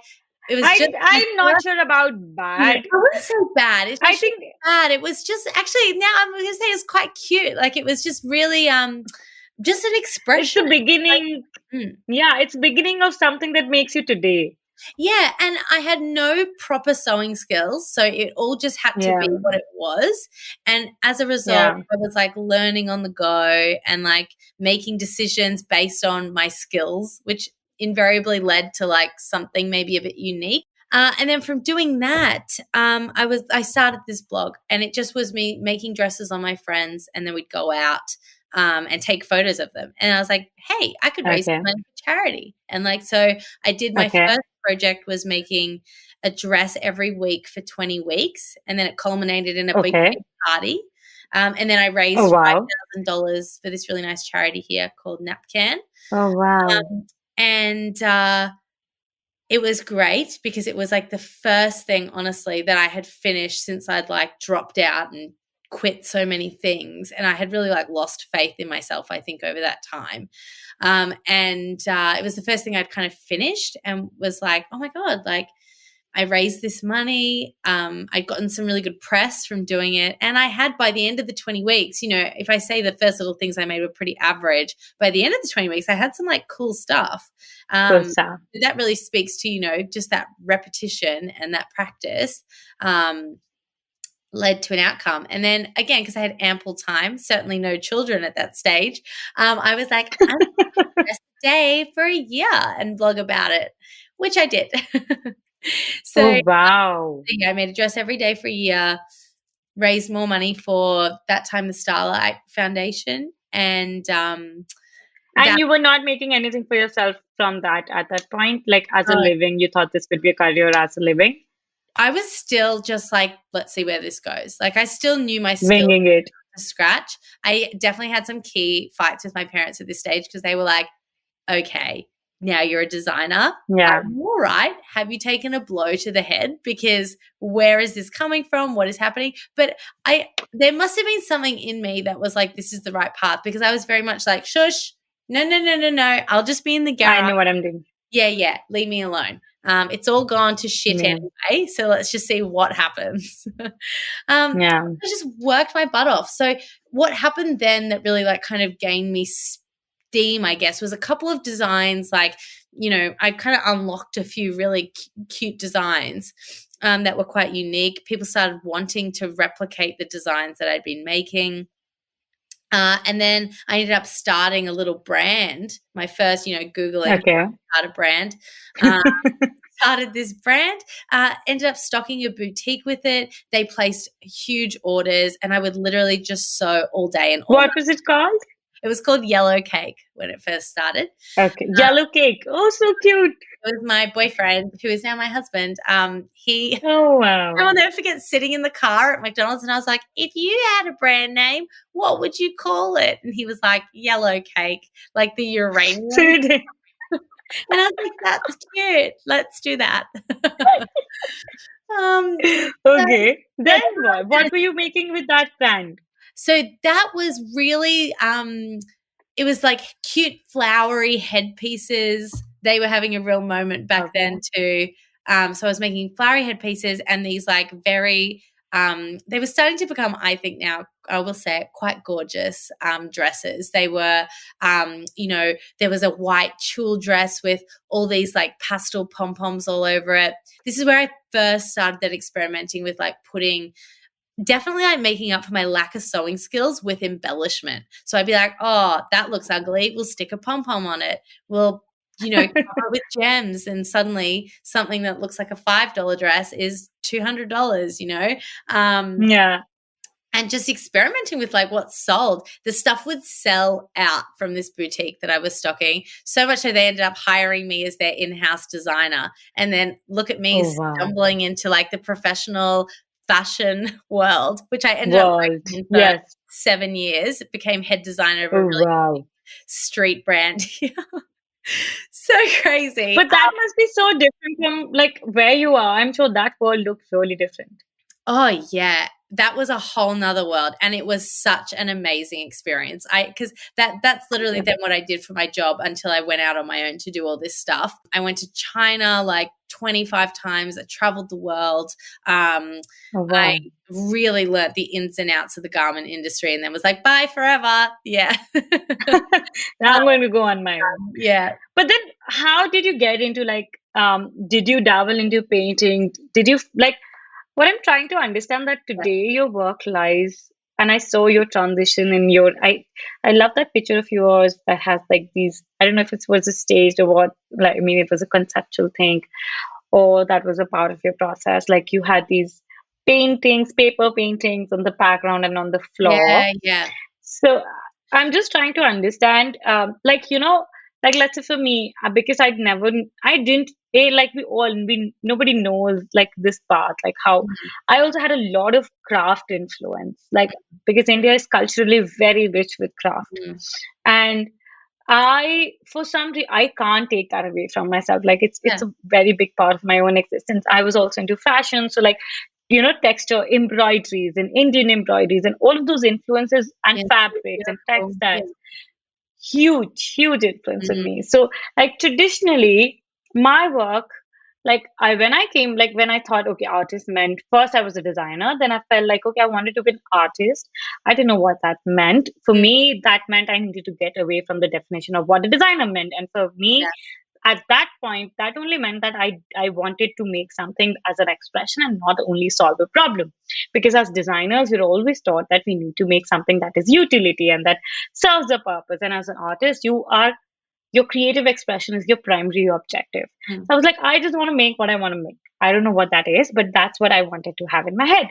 it was just,
I'm not sure about
I
bad.
wouldn't say bad. It's
I
just
think
bad. It was just, actually, now I'm going to say it's quite cute. Like it was just really, just an
it's
expression.
the beginning.
Mm.
Yeah, it's beginning of something that makes you today.
Yeah, and I had no proper sewing skills, so it all just had to
Yeah.
be what it was. And as a result,
Yeah.
I was like learning on the go and like making decisions based on my skills, which invariably led to like something maybe a bit unique. And then from doing that, I started this blog, and it just was me making dresses on my friends, and then we'd go out and take photos of them. And I was like, hey, I could raise
Okay.
money for charity. And like, so I did my
Okay.
first project was making a dress every week for 20 weeks. And then it culminated in a big
Okay.
party. And then I raised
Oh wow.
$5,000 for this really nice charity here called Napcan.
Oh wow.
And it was great because it was like the first thing, honestly, that I had finished since I'd like dropped out and quit so many things. And I had really like lost faith in myself, I think, over that time. And it was the first thing I'd kind of finished and was like, oh my God, like I raised this money. I'd gotten some really good press from doing it. And I had, by the end of the 20 weeks, you know, if I say the first little things I made were pretty average, by the end of the 20 weeks, I had some like cool stuff.
Cool stuff.
That really speaks to, you know, just that repetition and that practice led to an outcome. And then again, because I had ample time, certainly no children at that stage, I was like, I'm going to dress a day for a year and blog about it, which I did. So
Oh wow.
yeah, I made a dress every day for a year, raised more money for that time the Starlight Foundation, and
you were not making anything for yourself from that at that point, like as a
No.
living. You thought this would be a career as a living,
I was still just like, let's see where this goes. Like I still knew my skills
winging it.
to scratch. I definitely had some key fights with my parents at this stage because they were like, okay, now you're a designer.
Yeah.
All right. Have you taken a blow to the head? Because where is this coming from? What is happening? But there must have been something in me that was like, this is the right path, because I was very much like, shush, no. I'll just be in the garage.
I know what I'm doing.
Yeah. Leave me alone. It's all gone to shit anyway. So let's just see what happens.
Yeah.
I just worked my butt off. So what happened then that really like kind of gained me steam, I guess, was a couple of designs. Like, you know, I kind of unlocked a few really cute designs that were quite unique. People started wanting to replicate the designs that I'd been making. And then I ended up starting a little brand, my first, you know, Googling start a brand. Started this brand, ended up stocking a boutique with it. They placed huge orders, and I would literally just sew all day and all
What
night.
was it called?
It was called Yellow Cake when it first started.
Okay, Yellow Cake. Oh, so cute.
It was my boyfriend, who is now my husband.
Oh, wow.
I will never forget sitting in the car at McDonald's, and I was like, if you had a brand name, what would you call it? And he was like, Yellow Cake, like the uranium. And I was like, that's cute. Let's do that.
Okay. Then what were you making with that brand?
So that was really it was like cute flowery headpieces. They were having a real moment back then too. So I was making flowery headpieces and these like very they were starting to become, I think now, I will say it, quite gorgeous dresses. They were, you know, there was a white tulle dress with all these like pastel pom-poms all over it. This is where I first started that experimenting with like putting, definitely like making up for my lack of sewing skills with embellishment. So I'd be like, oh, that looks ugly. We'll stick a pom-pom on it. We'll, you know, cover with gems, and suddenly something that looks like a $5 dress is $200, you know?
Yeah.
And just experimenting with like what's sold. The stuff would sell out from this boutique that I was stocking, so much so they ended up hiring me as their in-house designer. And then look at me stumbling into like the professional fashion world, which I ended up working in for 7 years. It became head designer of a really street brand. So crazy.
But that must be so different from like where you are. I'm sure that world looks really different.
Oh yeah, that was a whole nother world, and it was such an amazing experience. Because that's literally then what I did for my job until I went out on my own to do all this stuff. I went to China like 25 times. I traveled the world. I really learnt the ins and outs of the garment industry, and then was like, bye forever. Yeah.
Now I'm going to go on my own.
Yeah.
But then how did you get into like, did you dabble into painting? Did you like, what I'm trying to understand that today your work lies, and I saw your transition in your, I love that picture of yours that has like these, I don't know if it was a staged or what, like, I mean, it was a conceptual thing or that was a part of your process. Like you had these paintings, paper paintings on the background and on the floor.
Yeah.
So I'm just trying to understand, like, you know, like let's say for me, because I didn't, like nobody knows like this part, like how I also had a lot of craft influence, like because India is culturally very rich with craft. And for some reason, I can't take that away from myself. Like it's a very big part of my own existence. I was also into fashion. So like, you know, texture, embroideries and Indian embroideries and all of those influences and fabrics and textiles. Huge influence on me. So like traditionally my work, like when I thought, okay, artist meant, first I was a designer, then I felt like, okay, I wanted to be an artist. I didn't know what that meant. For me, that meant I needed to get away from the definition of what a designer meant. And for me, at that point, that only meant that I wanted to make something as an expression and not only solve a problem. Because as designers, we're always taught that we need to make something that is utility and that serves a purpose. And as an artist, your creative expression is your primary objective. So I was like, I just want to make what I want to make. I don't know what that is, but that's what I wanted to have in my head.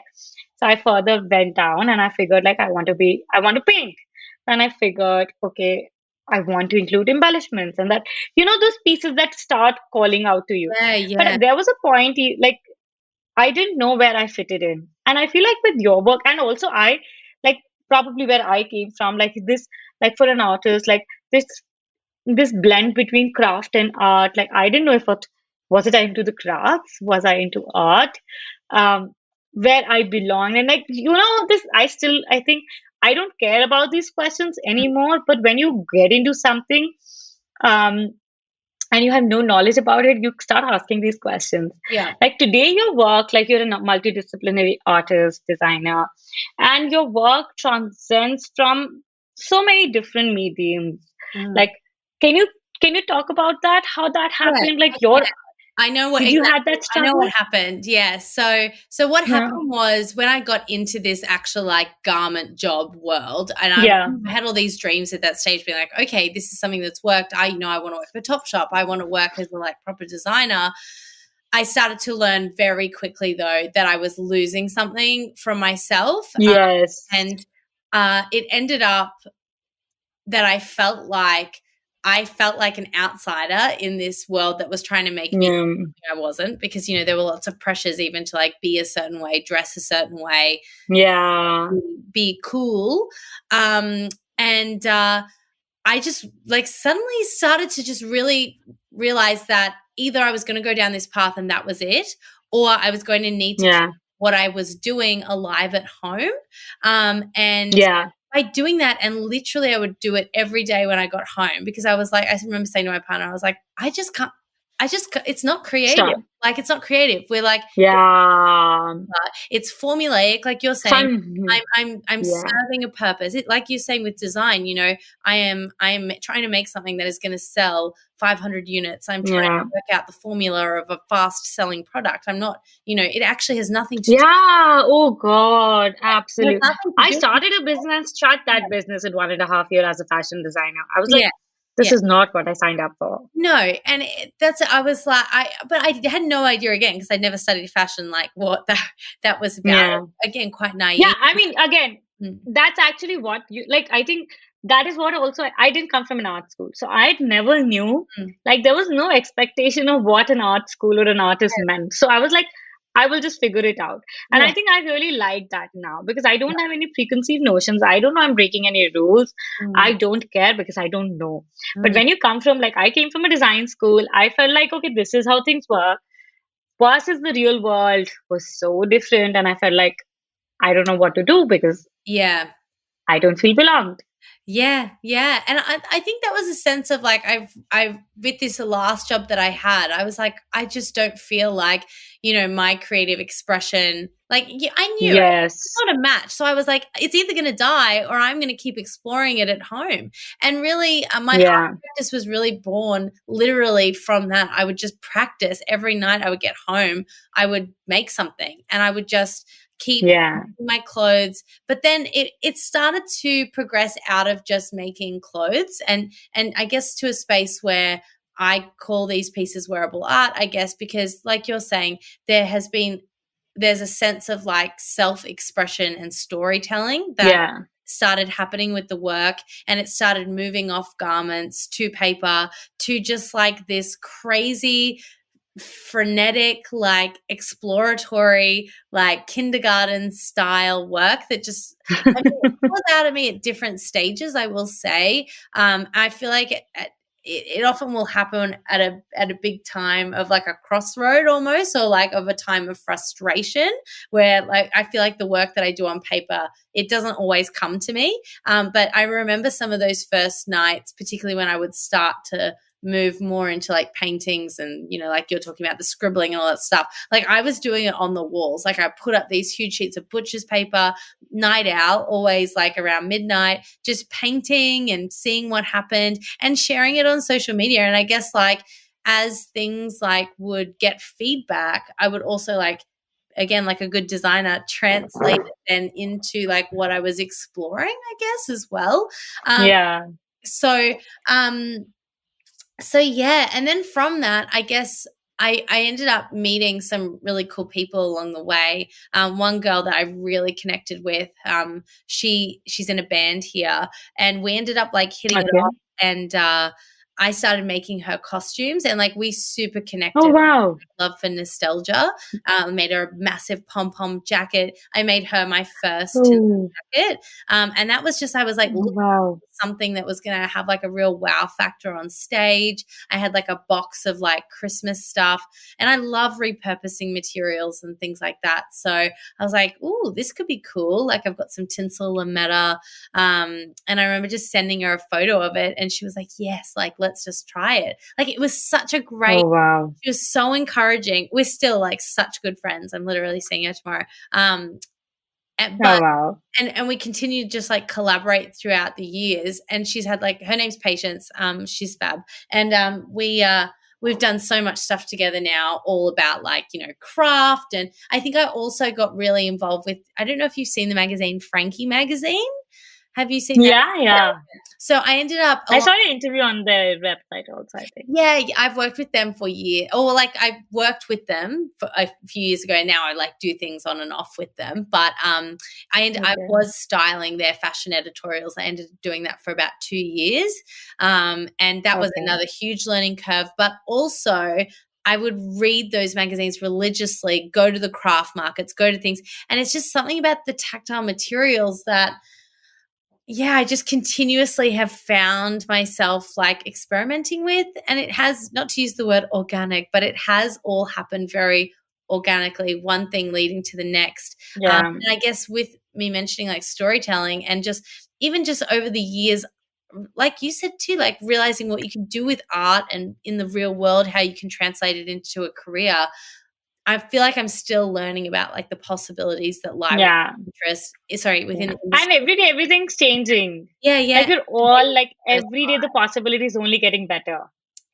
So I further went down and I figured like I want to paint. And I figured, okay, I want to include embellishments and that, you know, those pieces that start calling out to you. But there was a point, like, I didn't know where I fitted in. And I feel like with your work, and also I, like, probably where I came from, like this, like for an artist, like this this blend between craft and art. Like I didn't know if it was it I into the crafts, was I into art, um, where I belong, and like this. I think I don't care about these questions anymore. But when you get into something, um, and you have no knowledge about it, you start asking these questions.
Yeah.
Like today, your work, like you're a multidisciplinary artist, designer, and your work transcends from so many different mediums.
Mm.
Like, can you can you talk about that? How that
Yeah.
happened? Like your
I know what
did you have
exactly.
that
I know
struggle?
what happened. Yeah. So what
Yeah.
happened was when I got into this actual like garment job world, and
Yeah.
I had all these dreams at that stage, being like, okay, this is something that's worked. I want to work for Topshop. I want to work as a like proper designer. I started to learn very quickly though that I was losing something from myself,
Yes.
and it ended up that I felt like an outsider in this world that was trying to make me
Yeah.
I wasn't, because there were lots of pressures even to like be a certain way, dress a certain way,
Yeah.
be cool. And I just like suddenly started to just really realize that either I was going to go down this path and that was it, or I was going to need to keep
Yeah.
what I was doing alive at home. And
Yeah.
by doing that, and literally I would do it every day when I got home, because I was like, I remember saying to my partner, I was like, it's not creative.
Stop.
Like, it's not creative. We're like,
Yeah.
it's formulaic, like you're saying.
Fun.
I'm
Yeah.
serving a purpose. Like you're saying with design, I am trying to make something that is going to sell 500 units. I'm trying
Yeah.
to work out the formula of a fast selling product. I'm not, it actually has nothing to do.
Yeah. Oh God.
It has
Absolutely.
nothing to
I
do.
started a business, start that business in 1.5 years as a fashion designer. I was like,
Yeah.
this
Yeah.
is not what I signed up for.
No, and I was like, but I had no idea again, because I'd never studied fashion, like what that was about.
Yeah.
Again, quite naive.
Yeah. I mean, again,
Mm.
that's actually what you like. I think that is what also I didn't come from an art school. So I never knew,
Mm.
like, there was no expectation of what an art school or an artist meant. So I was like, I will just figure it out. And
Yeah.
I think I really like that now because I don't have any preconceived notions. I don't know I'm breaking any rules. I
Mm.
don't care because I don't know. But
Mm.
when you come from, like, I came from a design school, I felt like, okay, this is how things work. Versus the real world was so different. And I felt like I don't know what to do because
Yeah.
I don't feel belonged.
Yeah, yeah. And I think that was a sense of like, I've with this last job that I had, I was like, I just don't feel like, my creative expression, like, I knew
Yes.
it's not a match. So I was like, it's either going to die or I'm going to keep exploring it at home. And really, my
Yeah.
art practice was really born literally from that. I would just practice every night. I would get home, I would make something, and I would just keep
Yeah.
my clothes. But then it started to progress out of just making clothes, and I guess to a space where I call these pieces wearable art, I guess, because like you're saying, there's a sense of like self-expression and storytelling that
Yeah.
started happening with the work, and it started moving off garments to paper to just like this crazy frenetic, like exploratory, like kindergarten style work that just it comes out of me at different stages, I will say. I feel like it often will happen at a big time of like a crossroad almost, or like of a time of frustration, where like I feel like the work that I do on paper, it doesn't always come to me. But I remember some of those first nights, particularly when I would start to move more into like paintings and, like you're talking about the scribbling and all that stuff. Like I was doing it on the walls. Like I put up these huge sheets of butcher's paper, night out, always like around midnight, just painting and seeing what happened and sharing it on social media. And I guess like as things like would get feedback, I would also like, again, like a good designer, translate it then into like what I was exploring, I guess, as well.
Yeah.
So yeah, and then from that, I guess I ended up meeting some really cool people along the way. One girl that I really connected with, she's in a band here, and we ended up like hitting it
Okay.
off. And I started making her costumes, and like we super
Oh,
connected.
wow.
Love for nostalgia. Made her a massive pom-pom jacket. I made her my first tinsel
Oh,
jacket. And that was just, I was like,
wow.
something that was going to have like a real wow factor on stage. I had like a box of like Christmas stuff, and I love repurposing materials and things like that. So I was like, ooh, this could be cool. Like I've got some tinsel and meta. And I remember just sending her a photo of it, and she was like, yes, like let's just try it. Like it was such a great,
Oh, wow.
she was so encouraging. We're still like such good friends. I'm literally seeing her tomorrow.
Oh,
But
wow.
and we continue to just like collaborate throughout the years. And she's had like, her name's Patience. She's fab. And we've done so much stuff together now, all about like, you know, craft. And I think I also got really involved with, I don't know if you've seen the magazine Frankie magazine. Have you seen that?
Yeah, yeah.
So I ended up
I saw your interview on their website also, I think.
yeah, I've worked with them for years. Or like I worked with them for a few years ago. Now I like do things on and off with them. But I
Okay.
was styling their fashion editorials. I ended up doing that for about 2 years. And that was
Okay.
another huge learning curve. But also I would read those magazines religiously, go to the craft markets, go to things. And it's just something about the tactile materials that I just continuously have found myself like experimenting with, and it has, not to use the word organic, but it has all happened very organically, one thing leading to the next.
Yeah.
And I guess with me mentioning like storytelling and just even just over the years, like you said too, like realizing what you can do with art and in the real world, how you can translate it into a career. I feel like I'm still learning about like the possibilities that lie
Yeah.
within the
And
industry.
every day everything's changing.
Yeah,
Like
yeah.
we're all like every day the possibility is only getting better.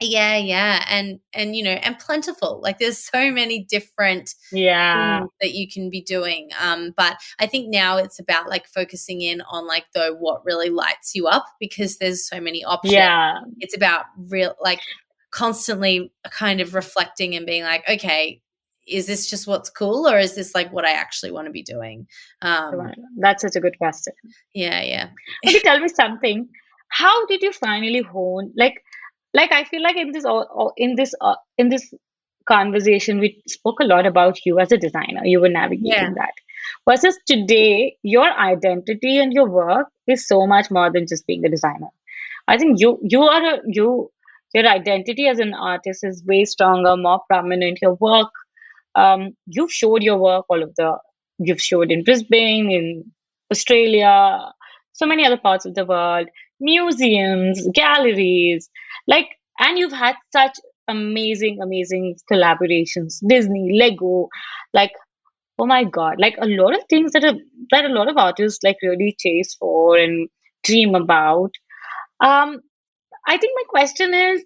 Yeah, and you know, and plentiful. Like there's so many different
Yeah.
things that you can be doing. But I think now it's about like focusing in on like what really lights you up, because there's so many options.
Yeah.
It's about real like constantly kind of reflecting and being like, okay, is this just what's cool, or is this like what I actually want to be doing?
That's such a good question.
Yeah.
Okay, tell me something. How did you finally hone like I feel like in this in this conversation we spoke a lot about you as a designer. You were
Yeah.
navigating that. Versus today, your identity and your work is so much more than just being a designer. I think your identity as an artist is way stronger, more prominent. Your work, you've showed your work you've showed in Brisbane, in Australia, so many other parts of the world, museums, galleries, like, and you've had such amazing collaborations, Disney, Lego, like, oh my God, like a lot of things that a lot of artists like really chase for and dream about. Um, I think my question is,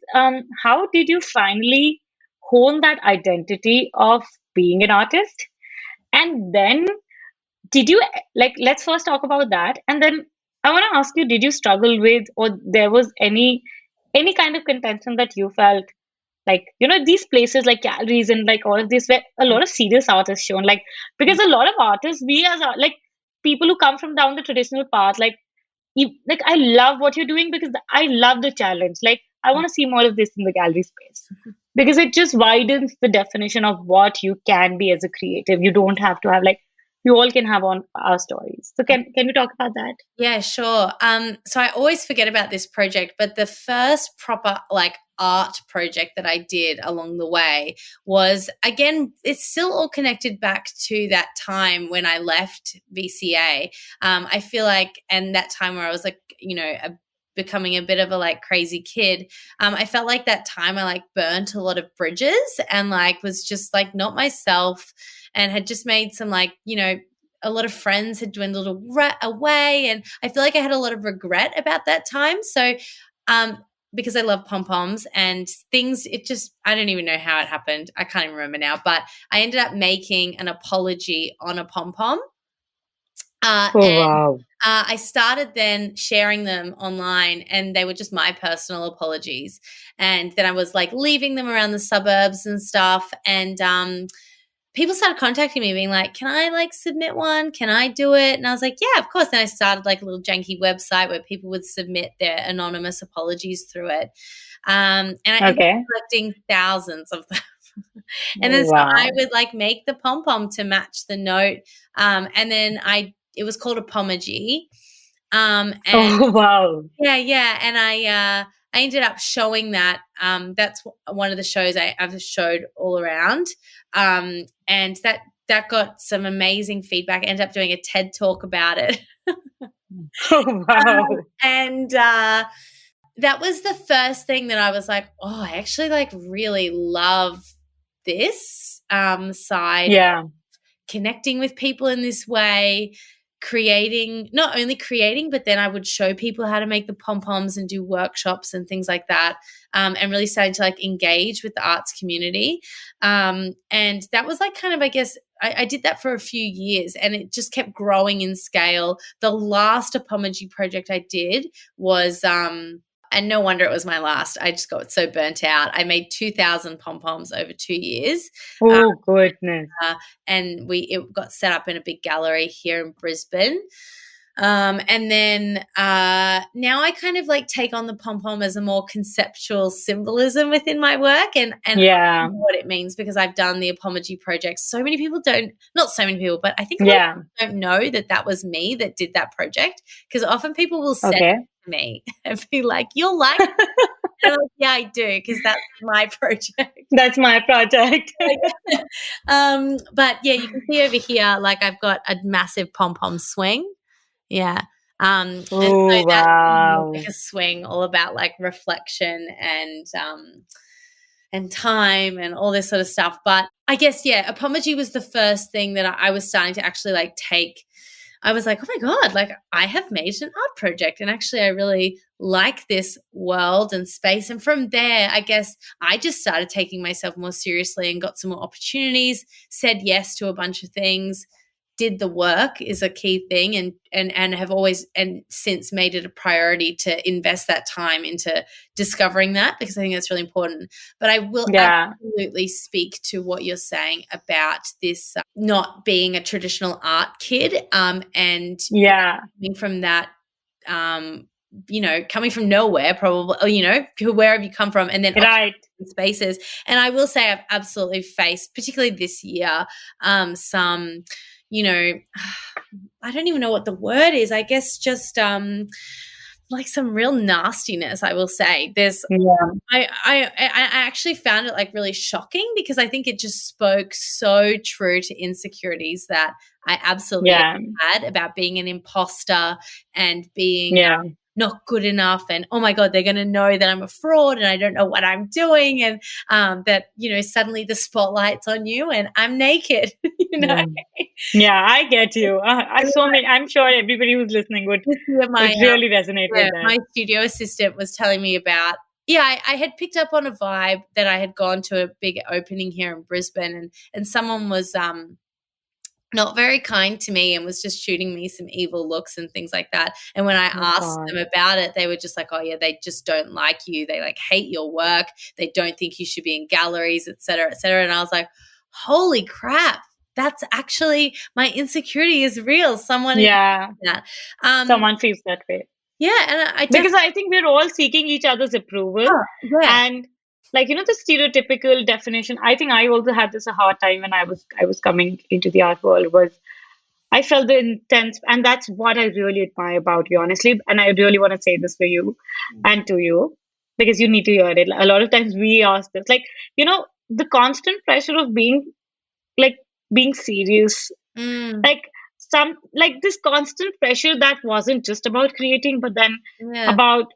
how did you finally hone that identity of being an artist? And then did you like, let's first talk about that. And then I want to ask you, did you struggle with, or there was any kind of contention that you felt like, you know, these places like galleries and like all of this where a lot of serious art is shown, like, because a lot of artists, we as like people who come from down the traditional path, like, like I love what you're doing because I love the challenge. Like I want to see more of this in the gallery space because it just widens the definition of what you can be as a creative. You don't have to have like we all can have on our stories. So can we talk about that?
Yeah, sure. So I always forget about this project, but the first proper like art project that I did along the way was, again, it's still all connected back to that time when I left VCA. I feel like, and that time where I was like, you know, becoming a bit of a like crazy kid. I felt like that time I like burnt a lot of bridges and like was just like not myself, and had just made some like, you know, a lot of friends had dwindled away, and I feel like I had a lot of regret about that time. So because I love pom-poms and things, it just, I don't even know how it happened. I can't even remember now, but I ended up making an apology on a pom-pom.
Oh
And
wow.
I started then sharing them online, and they were just my personal apologies. And then I was like leaving them around the suburbs and stuff. And people started contacting me being like, can I like submit one? Can I do it? And I was like, yeah, of course. And I started like a little janky website where people would submit their anonymous apologies through it. And I ended up collecting thousands of them. And then so I would like make the pom-pom to match the note. And then it was called a pomoji. And yeah. And I ended up showing that. That's one of the shows I've showed all around. And that got some amazing feedback. I ended up doing a TED talk about it. And that was the first thing that I was like, oh, I actually like really love this side of connecting with people in this way, not only creating, but then I would show people how to make the pom-poms and do workshops and things like that, and really starting to like engage with the arts community. And that was like kind of, I guess, I did that for a few years and it just kept growing in scale. The last Apology project I did was and no wonder it was my last. I just got so burnt out. I made 2,000 pom-poms over 2 years.
Oh, goodness.
And it got set up in a big gallery here in Brisbane. And then now I kind of like take on the pom-pom as a more conceptual symbolism within my work and what it means, because I've done the Apology project. So many people not so many people, but I think don't know that was me that did that project, because often people will say to me and be like, you'll like it. And I'm like, yeah, I do, because that's my project.
That's my project.
But yeah, you can see over here, like I've got a massive pom-pom swing. Yeah. And so that's like a swing all about like reflection and time and all this sort of stuff. But I guess, Apology was the first thing that I was starting to actually like take. I was like, oh my God, like I have made an art project and actually I really like this world and space. And from there, I guess I just started taking myself more seriously and got some more opportunities, said yes to a bunch of things. Did the work is a key thing, and have always and since made it a priority to invest that time into discovering that, because I think that's really important. But I will absolutely speak to what you're saying about this not being a traditional art kid, and coming from that, coming from nowhere, probably, wherever you come from, and then spaces. And I will say I've absolutely faced, particularly this year, some. I don't even know what the word is. I guess just like some real nastiness, I will say. I actually found it like really shocking, because I think it just spoke so true to insecurities that I absolutely had about being an imposter and being not good enough, and oh my God, they're going to know that I'm a fraud and I don't know what I'm doing, and that suddenly the spotlight's on you and I'm naked.
I get you. I'm sure everybody who's listening would really resonate with that.
My studio assistant was telling me about. I had picked up on a vibe that I had gone to a big opening here in Brisbane, and someone was not very kind to me and was just shooting me some evil looks and things like that. And when I asked them about it, they were just like, oh yeah, they just don't like you. They like hate your work. They don't think you should be in galleries, et cetera, et cetera. And I was like, holy crap, that's actually, my insecurity is real. Someone is that.
Someone feels that way.
Yeah. And
because I think we're all seeking each other's approval. And like, the stereotypical definition, I think I also had this a hard time when I was coming into the art world, was I felt the intense, and that's what I really admire about you, honestly. And I really want to say this for you and to you, because you need to hear it. A lot of times we ask this, like, the constant pressure of being serious, like this constant pressure that wasn't just about creating, but then about,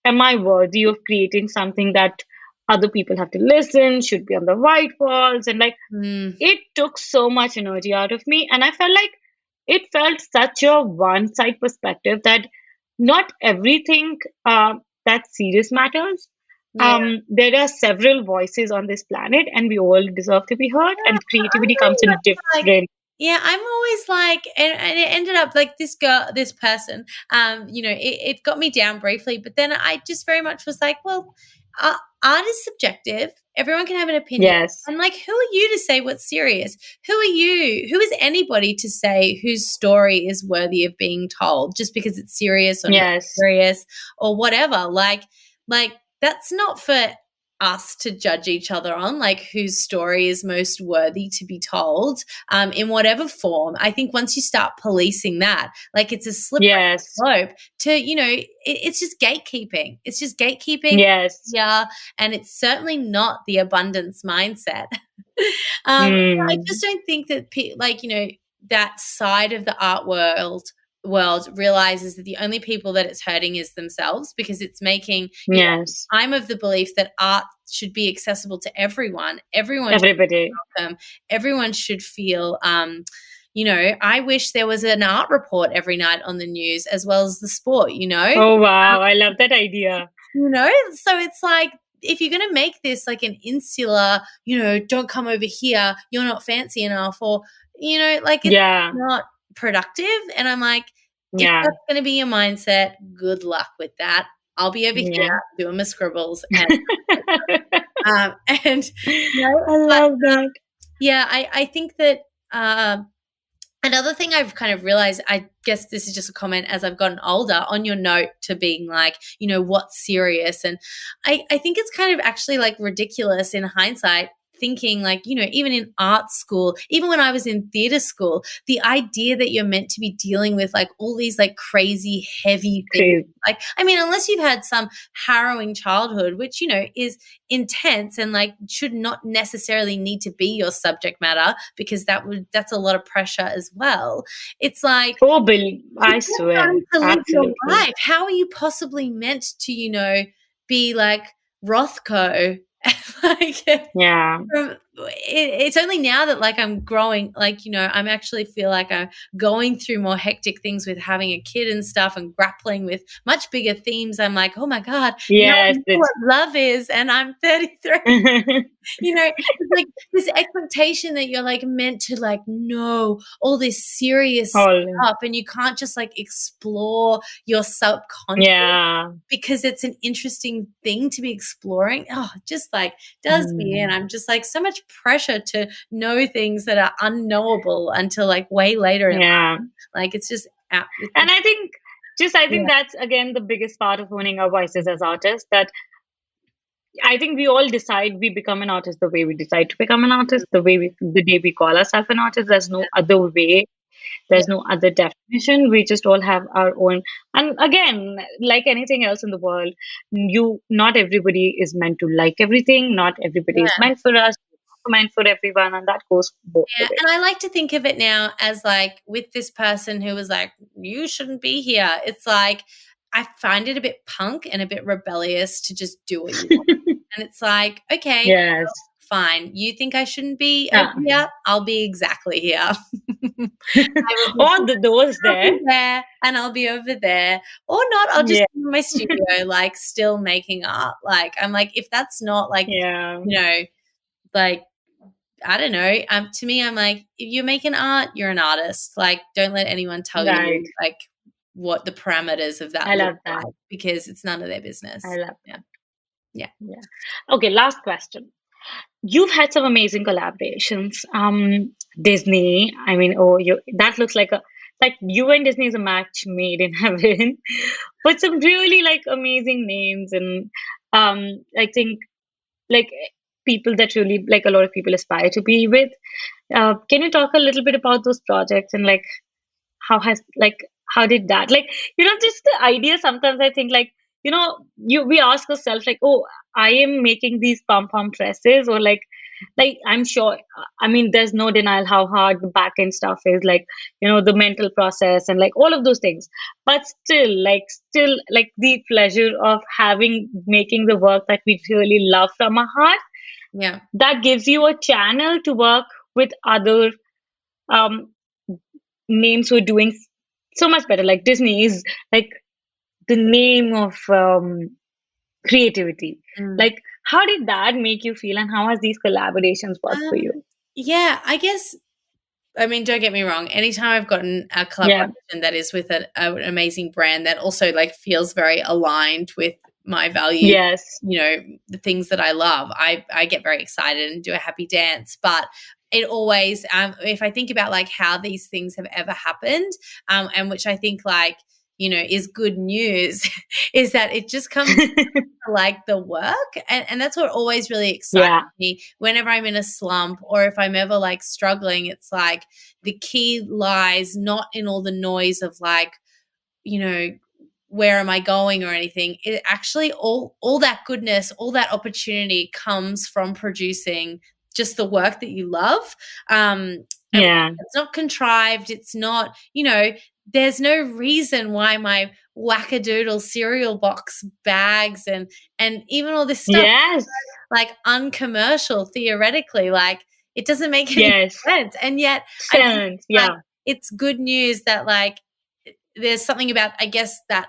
am I worthy of creating something that other people have to listen, should be on the white walls, and it took so much energy out of me. And I felt like it felt such a one-side perspective that not everything that's serious matters. There are several voices on this planet, and we all deserve to be heard, and creativity comes in different
Yeah, I'm always like, and it ended up like this person, it got me down briefly, but then I just very much was like, well, art is subjective. Everyone can have an opinion.
Yes.
I'm like, who are you to say what's serious? Who are you? Who is anybody to say whose story is worthy of being told just because it's serious or not
Yes.
serious or whatever? Like that's not for us to judge each other on, like whose story is most worthy to be told, in whatever form. I think once you start policing that, like it's a slippery
Yes.
slope to, it's just gatekeeping. It's just gatekeeping.
Yes.
Yeah. And it's certainly not the abundance mindset. I just don't think that, that side of the art world realizes that the only people that it's hurting is themselves, because it's making,
Yes.
I'm of the belief that art should be accessible to everyone.
Everybody.
Everyone should feel, I wish there was an art report every night on the news as well as the sport,
Oh, wow. I love that idea.
So it's like, if you're going to make this like an insular, don't come over here, you're not fancy enough, or, like it's not productive. And I'm like, if that's going to be your mindset, good luck with that. I'll be over here doing my scribbles. And,
I love that.
Yeah, I think that another thing I've kind of realized, I guess this is just a comment as I've gotten older, on your note to being like, what's serious. And I think it's kind of actually like ridiculous in hindsight, thinking like, even in art school, even when I was in theater school, the idea that you're meant to be dealing with like all these like crazy, heavy things. Like, I mean, unless you've had some harrowing childhood, which, is intense and like should not necessarily need to be your subject matter, because that's a lot of pressure as well. It's like,
oh, Bill, I swear,
to live
absolutely.
your life. How are you possibly meant to, be like Rothko? Like, it's only now that like I'm growing, like, I'm actually feel like I'm going through more hectic things with having a kid and stuff, and grappling with much bigger themes. I'm like, oh my God,
yes,
I know what love is, and I'm 33. It's like this expectation that you're like meant to like know all this serious stuff, and you can't just like explore your subconscious because it's an interesting thing to be exploring. Oh, just like does me in. I'm just like, so much pressure to know things that are unknowable until like way later in life. Like it's just and
I think that's again the biggest part of owning our voices as artists, that I think we all decide we become an artist the way we decide to become an artist, the day we call ourselves an artist. There's no other way. There's no other definition. We just all have our own. And again, like anything else in the world, not everybody is meant to like everything. Not everybody is meant for us, meant for everyone, and that goes both ways.
And I like to think of it now as like, with this person who was like, you shouldn't be here. It's like, I find it a bit punk and a bit rebellious to just do what you want. And it's like, okay, well, fine. You think I shouldn't be over here? I'll be exactly here.
On the doors there.
And I'll be over there. Or not, I'll just be in my studio, like still making art. Like, I'm like, if that's not like, like, I don't know. To me, I'm like, if you're making art, you're an artist. Like, don't let anyone tell you like what the parameters of that look like, because it's none of their business.
I love
that.
Yeah. Okay, last question. You've had some amazing collaborations. Disney, I mean, that looks like you and Disney is a match made in heaven. But some really like amazing names, and I think like people that really like a lot of people aspire to be with. Can you talk a little bit about those projects, and like how did that, like, just the idea? Sometimes I think like, we ask ourselves like, oh, I am making these pom-pom dresses, or like I'm sure, I mean, there's no denial how hard the back end stuff is, like, the mental process and like all of those things. But still like the pleasure of making the work that we really love from our heart, that gives you a channel to work with other names who are doing so much better. Like Disney is like the name of creativity. Like, how did that make you feel, and how has these collaborations worked for you?
Yeah, I guess I mean, don't get me wrong. Anytime I've gotten a
Yeah.
collaboration that is with an amazing brand that also like feels very aligned with my values,
Yes.
you know, the things that I love, I get very excited and do a happy dance. But it always, if I think about like how these things have ever happened, and which I think like, you know, is good news, is that it just comes like the work, and that's what always really excites
Yeah.
me whenever I'm in a slump or if I'm ever like struggling. It's like the key lies not in all the noise of like, you know, where am I going or anything. It actually all that goodness, all that opportunity comes from producing just the work that you love. And
Yeah.
it's not contrived. It's not, you know, there's no reason why my wackadoodle cereal box bags and even all this stuff
Yes.
like uncommercial theoretically. Like it doesn't make any
Yes.
sense. And yet I think
Sense.
like
Yeah.
it's good news that like there's something about, I guess, that,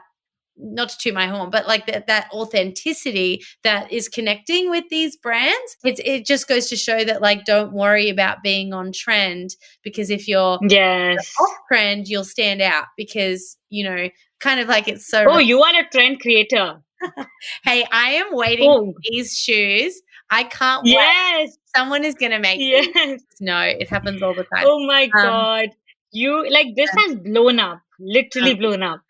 not to toot my horn, but like that authenticity that is connecting with these brands. It just goes to show that like don't worry about being on trend, because if you're
Yes.
off trend, you'll stand out because, you know, kind of like it's so
Oh, you are a trend creator.
hey, I am waiting
Oh,
for these shoes. I can't wait.
yes.
Someone is going to make these.
Yes.
No, it happens all the time.
Oh my
Um,
God. You like this has blown up, literally blown up.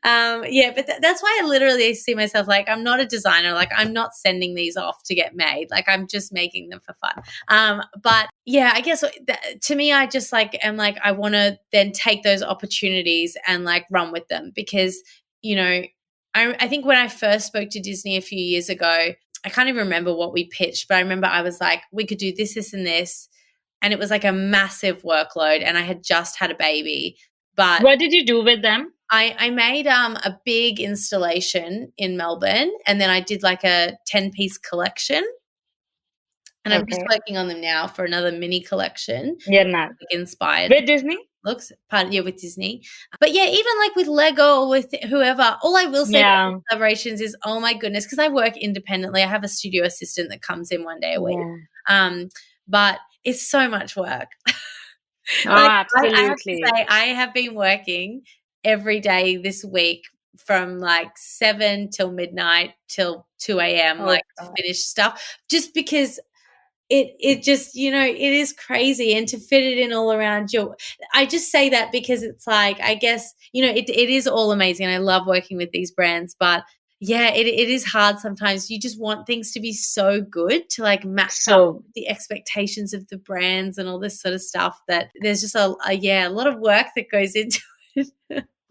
Yeah, but that's why I literally see myself like I'm not a designer. Like I'm not sending these off to get made. Like I'm just making them for fun. But yeah, I guess to me, I just like am like I want to then take those opportunities and like run with them because, you know, I think when I first spoke to Disney a few years ago, I can't even remember what we pitched, but I remember I was like, we could do this, this, and this. And it was like a massive workload, and I had just had a baby. But
What did you do with them?
I made a big installation in Melbourne, and then I did like a 10-piece collection. And I'm just
Okay.
working on them now for another mini collection.
Yeah, not
Like inspired
with Disney.
looks part with Disney. But yeah, even like with Lego or with whoever, all I will say
Yeah.
about collaborations is, oh my goodness, because I work independently. I have a studio assistant that comes in one day a week.
Yeah.
But it's so much work.
Oh,
Like, I have to
absolutely.
say, I have been working every day this week from like 7 till midnight till 2 a.m.
Oh,
like to
God.
finish stuff, just because it just, you know, it is crazy, and to fit it in all around you. I just say that because it's like, I guess, you know, it is all amazing. I love working with these brands, but yeah, it is hard sometimes. You just want things to be so good to like match up
So
the expectations of the brands and all this sort of stuff, that there's just a lot of work that goes into it.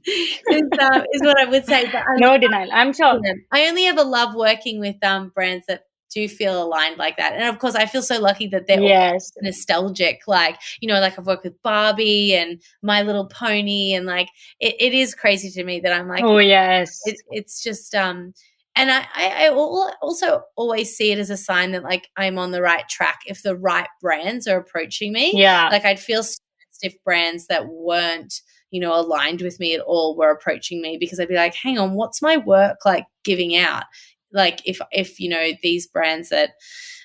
is what I would say. But
no denial. I'm sure.
I only ever love working with brands that do feel aligned like that. And of course, I feel so lucky that they're all
Yes.
nostalgic. Like, you know, like I've worked with Barbie and My Little Pony, and like it is crazy to me that I'm like,
Oh, yes.
it's just and I also always see it as a sign that like I'm on the right track if the right brands are approaching me.
Yeah.
Like I'd feel stressed if brands that weren't, you know, aligned with me at all were approaching me, because I'd be like, hang on, what's my work like giving out? Like if you know, these brands that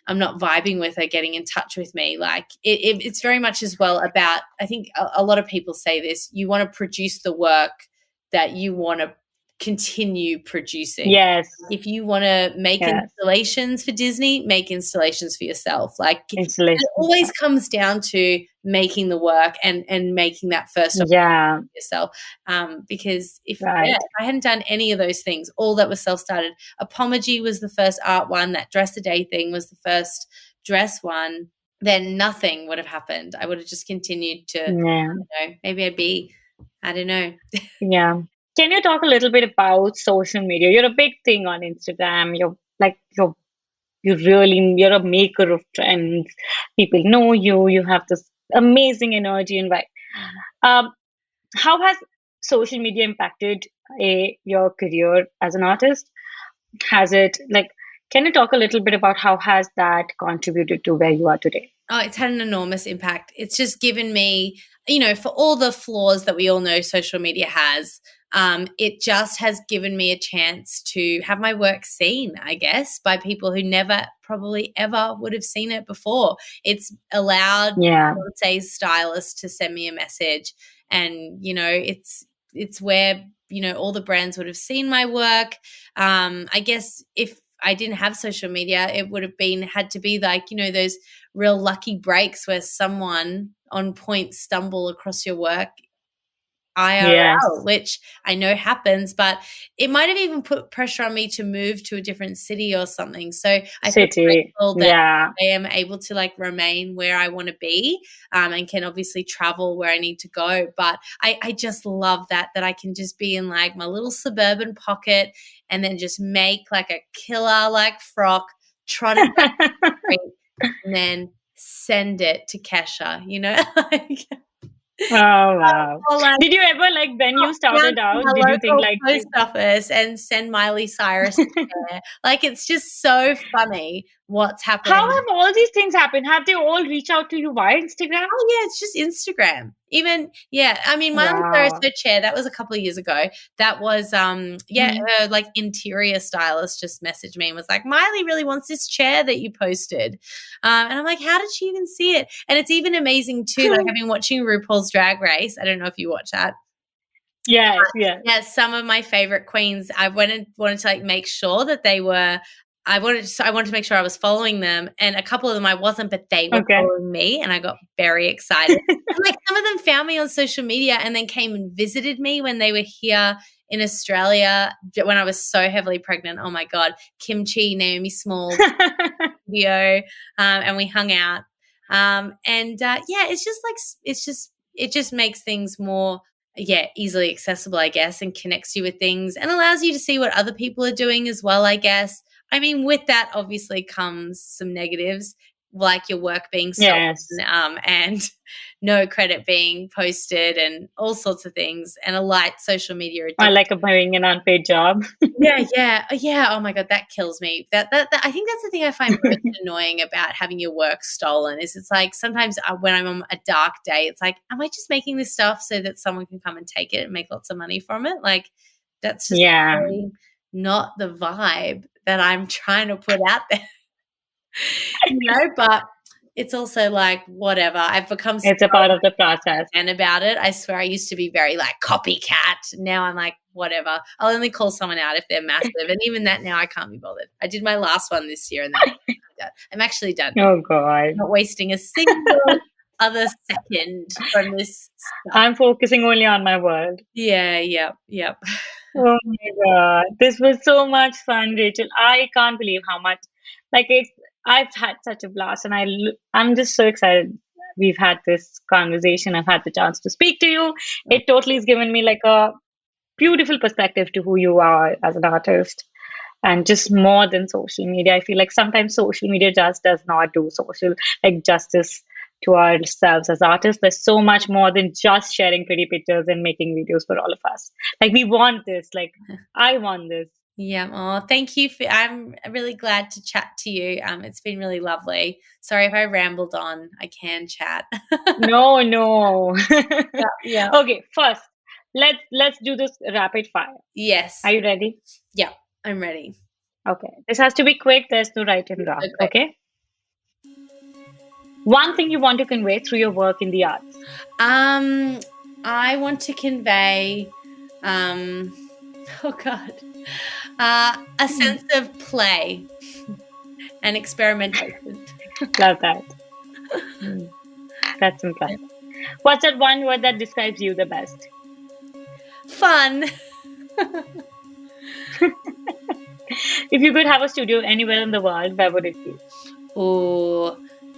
I'm not vibing with are getting in touch with me, like it's very much as well about, I think a lot of people say this, you want to produce the work that you want to continue producing.
Yes.
If you want to make
Yes.
installations for Disney, make installations for yourself. Like
Installation.
it always comes down to making the work and making that first
Yeah.
yourself. Because if
Right.
I hadn't done any of those things, all that was self-started. Apology was the first art one. That dress a day thing was the first dress one. Then nothing would have happened. I would have just continued to,
Yeah.
you know, maybe I'd be, I don't know.
Yeah. Can you talk a little bit about social media? You're a big thing on Instagram. You're a maker of trends. People know you. You have this amazing energy and vibe. How has social media impacted your career as an artist? Has it can you talk a little bit about how has that contributed to where you are today?
Oh, it's had an enormous impact. It's just given me, for all the flaws that we all know social media has, it just has given me a chance to have my work seen, I guess, by people who never probably ever would have seen it before. It's allowed,
Yeah.
let's say, stylists to send me a message, and it's where all the brands would have seen my work. I guess if I didn't have social media, it would have had to be like those real lucky breaks where someone on point stumble across your work IRL,
Yes.
which I know happens, but it might have even put pressure on me to move to a different city or something. So I feel
City.
grateful that
Yeah.
I am able to like remain where I want to be, and can obviously travel where I need to go. But I just love that I can just be in like my little suburban pocket and then just make like a killer like frock, trot it down the street, and then send it to Kesha, like.
Oh, wow.
Or like,
Did you ever, like, when you started out,
my
did you think
local
like
post office and send Miley Cyrus there? Like, it's just so funny what's happening.
how have all these things happened? Have they all reached out to you via Instagram?
Oh yeah, it's just Instagram. Even I mean, Miley Cyrus, her chair, that was a couple of years ago. That was her like interior stylist just messaged me and was like, Miley really wants this chair that you posted, and I'm like, how did she even see it? And it's even amazing too. Like, I've been watching RuPaul's Drag Race. I don't know if you watch that.
Yes, yes.
Yeah, some of my favorite queens. I wanted to like make sure that they were. I wanted to make sure I was following them, and a couple of them I wasn't, but they were following me, and I got very excited. And like some of them found me on social media and then came and visited me when they were here in Australia when I was so heavily pregnant. Oh my God, Kimchi, Naomi Smalls video, and we hung out. It's just like it just makes things more easily accessible, I guess, and connects you with things and allows you to see what other people are doing as well, I guess. I mean, with that obviously comes some negatives, like your work being stolen, and no credit being posted and all sorts of things, and a light social media addiction.
Or like having an unpaid job.
Yeah. Oh my God, that kills me. That I think that's the thing I find most annoying about having your work stolen is it's like sometimes when I'm on a dark day, it's like, am I just making this stuff so that someone can come and take it and make lots of money from it? Like, that's just really not the vibe that I'm trying to put out there. But it's also like, whatever. I've become
it's a part of the process.
And about it, I swear I used to be very like copycat. Now I'm like, whatever. I'll only call someone out if they're massive. And even that now I can't be bothered. I did my last one this year and then I'm actually done.
Oh God.
I'm not wasting a single other second from this stuff.
I'm focusing only on my work.
Yep.
Oh my God. This was so much fun, Rachel. I can't believe how much, I've had such a blast, and I'm just so excited we've had this conversation. I've had the chance to speak to you. It totally has given me like a beautiful perspective to who you are as an artist, and just more than social media. I feel like sometimes social media just does not do social justice to ourselves as artists. There's so much more than just sharing pretty pictures and making videos for all of us. Like, we want this. Like, I want this.
Yeah. Oh, thank you. I'm really glad to chat to you. It's been really lovely. Sorry if I rambled on. I can chat.
No.
Yeah.
Okay. First, let's do this rapid fire.
Yes.
Are you ready?
Yeah, I'm ready.
Okay. This has to be quick. There's no right and wrong. Okay. One thing you want to convey through your work in the arts.
I want to convey, a sense of play and experimentation.
Love that. That's impressive. What's that one word that describes you the best?
Fun.
If you could have a studio anywhere in the world, where would it be?
Oh,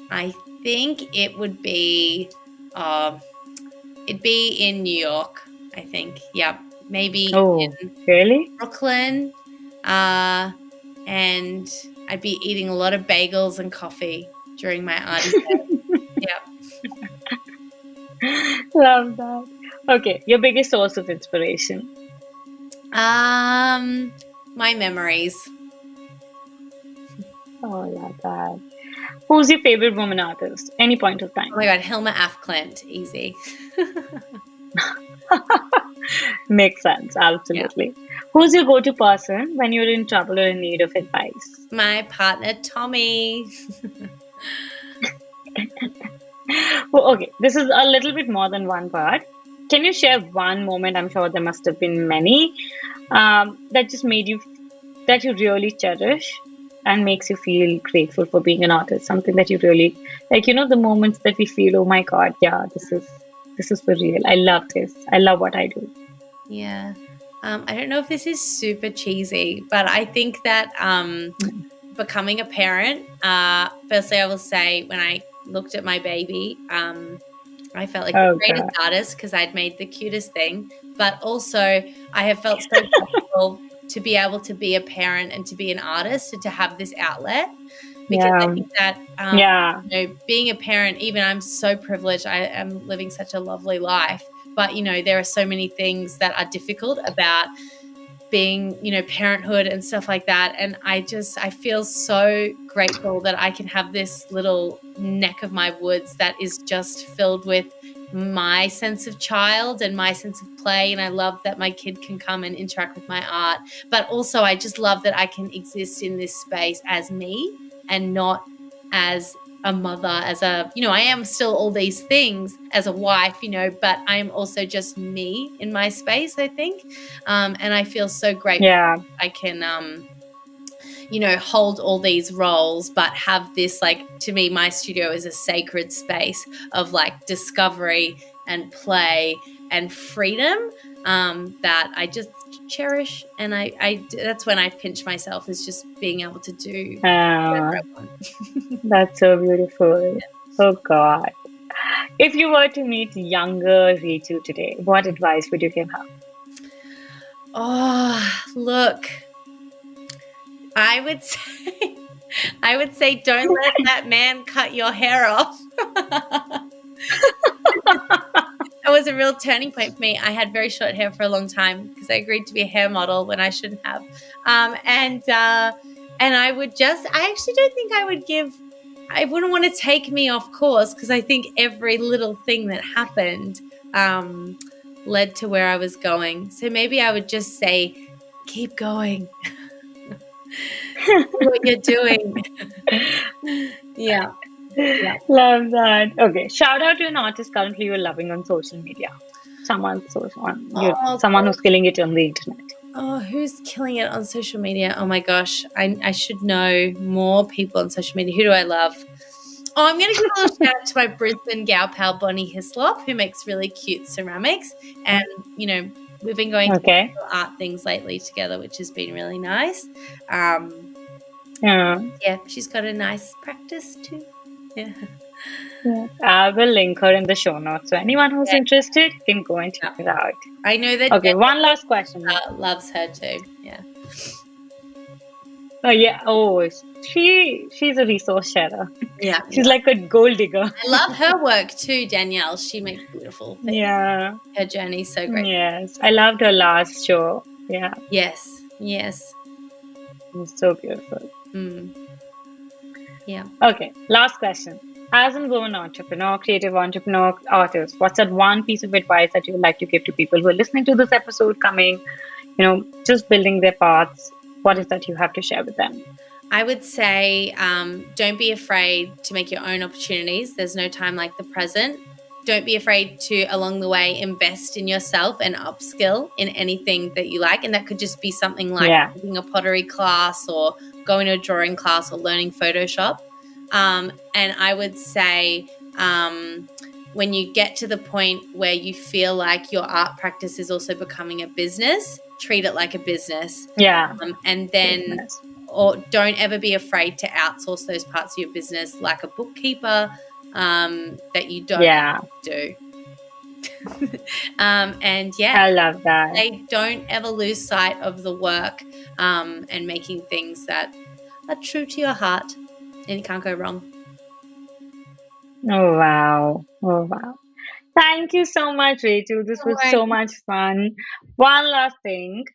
I think it would be, it'd be in New York, I think. Yeah, maybe in
really?
Brooklyn. And I'd be eating a lot of bagels and coffee during my arty day. Yeah.
Love that. Okay, your biggest source of inspiration?
My memories.
Oh, love that. Who's your favorite woman artist? Any point of
Oh
time.
my God, Hilma af Klint, easy.
Makes sense, absolutely. Who's your go-to person when you're in trouble or in need of advice?
My partner, Tommy.
Well, okay, this is a little bit more than one part. Can you share one moment? I'm sure there must have been many that just made you that you really cherish and makes you feel grateful for being an artist. Something that you really like. The moments that we feel, oh my God, yeah, this is for real. I love this. I love what I do.
Yeah. I don't know if this is super cheesy, but I think that becoming a parent, firstly, I will say when I looked at my baby, I felt like the greatest artist because I'd made the cutest thing. But also, I have felt so grateful to be able to be a parent and to be an artist and to have this outlet. Because I think that, being a parent, even I'm so privileged, I am living such a lovely life. But, there are so many things that are difficult about being, parenthood and stuff like that. And I feel so grateful that I can have this little neck of my woods that is just filled with my sense of child and my sense of play. And I love that my kid can come and interact with my art. But also I just love that I can exist in this space as me and not as a mother, as a, I am still all these things as a wife, but I'm also just me in my space, I think. And I feel so grateful I can, hold all these roles, but have this, to me, my studio is a sacred space of discovery and play and freedom that I just cherish. And I that's when I pinch myself, is just being able to do whatever I want.
That's so beautiful. Oh God. If you were to meet younger Rachel today, what advice would you give her?
Oh, look, I would say don't let that man cut your hair off. That was a real turning point for me. I had very short hair for a long time because I agreed to be a hair model when I shouldn't have. And I actually don't think I wouldn't want to take me off course, because I think every little thing that happened led to where I was going. So maybe I would just say, keep going. What you're doing. Yeah.
Love that. Okay. Shout out to an artist currently you're loving on social media. Someone who's killing it on the internet.
Oh, who's killing it on social media? Oh my gosh. I should know more people on social media. Who do I love? Oh, I'm going to give a little shout out to my Brisbane gal pal, Bonnie Hislop, who makes really cute ceramics. And, we've been going to art things lately together, which has been really nice. Yeah, she's got a nice practice too. Yeah.
I will link her in the show notes. So anyone who's interested can go and check it out.
I know that.
Okay, one last question.
Loves her too. Yeah.
Oh yeah. Oh, she's a resource sharer.
Yeah.
She's like a gold digger.
I love her work too, Danielle. She makes beautiful things.
Yeah.
Her journey's so great.
Yes. I loved her last show. Yeah.
Yes.
It's so beautiful.
Yeah.
Okay. Last question. As a woman entrepreneur, creative entrepreneur, artist, what's that one piece of advice that you would like to give to people who are listening to this episode coming, just building their paths? What is that you have to share with them?
I would say don't be afraid to make your own opportunities. There's no time like the present. Don't be afraid to, along the way, invest in yourself and upskill in anything that you like. And that could just be something like taking a pottery class or going to a drawing class or learning Photoshop. And I would say when you get to the point where you feel like your art practice is also becoming a business, treat it like a business.
Yeah.
And then, or don't ever be afraid to outsource those parts of your business, like a bookkeeper that you don't do. I love that. They don't ever lose sight of the work and making things that are true to your heart, and you can't go wrong.
Oh wow. Thank you so much, Rachel. This was so much fun. One last thing.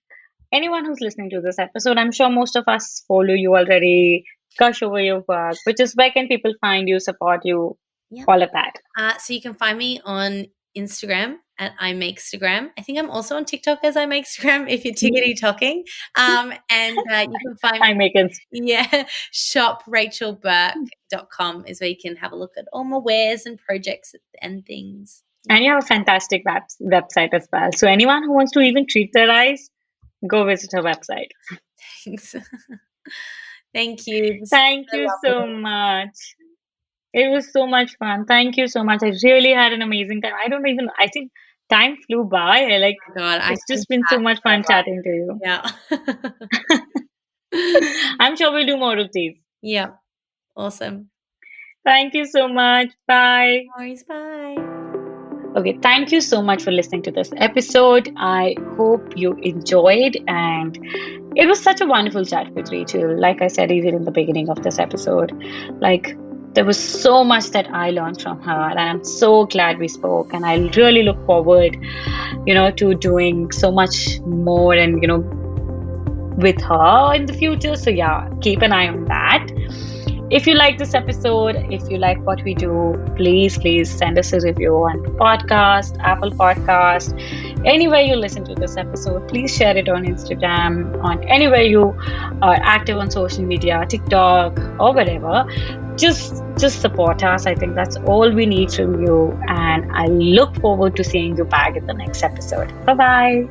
Anyone who's listening to this episode, I'm sure most of us follow you already, gush over your work, which is where can people find you, support you,
Yep.
all of that.
So you can find me on Instagram at iMakestagram. I think I'm also on TikTok as iMakestagram if you're tickety talking. And you can find
I make it.
shop rachelburke.com is where you can have a look at all my wares and projects and things.
And you have a fantastic website as well. So anyone who wants to even treat their eyes, go visit her website.
Thanks. Thank you.
Thank you so much. It was so much fun. Thank you so much. I really had an amazing time. I think time flew by.
God,
It's just been so much fun chatting to you.
Yeah.
I'm sure we'll do more of these.
Yeah. Awesome.
Thank you so much. Bye.
No worries. Bye.
Okay, thank you so much for listening to this episode. I hope you enjoyed, and it was such a wonderful chat with Rachel. Like I said even in the beginning of this episode, there was so much that I learned from her, and I'm so glad we spoke, and I really look forward, to doing so much more and, with her in the future. So yeah, keep an eye on that. If you like this episode, if you like what we do, please send us a review on podcast, Apple Podcast, anywhere you listen to this episode. Please share it on Instagram, on anywhere you are active on social media, TikTok or whatever. Just support us. I think that's all we need from you. And I look forward to seeing you back in the next episode. Bye-bye.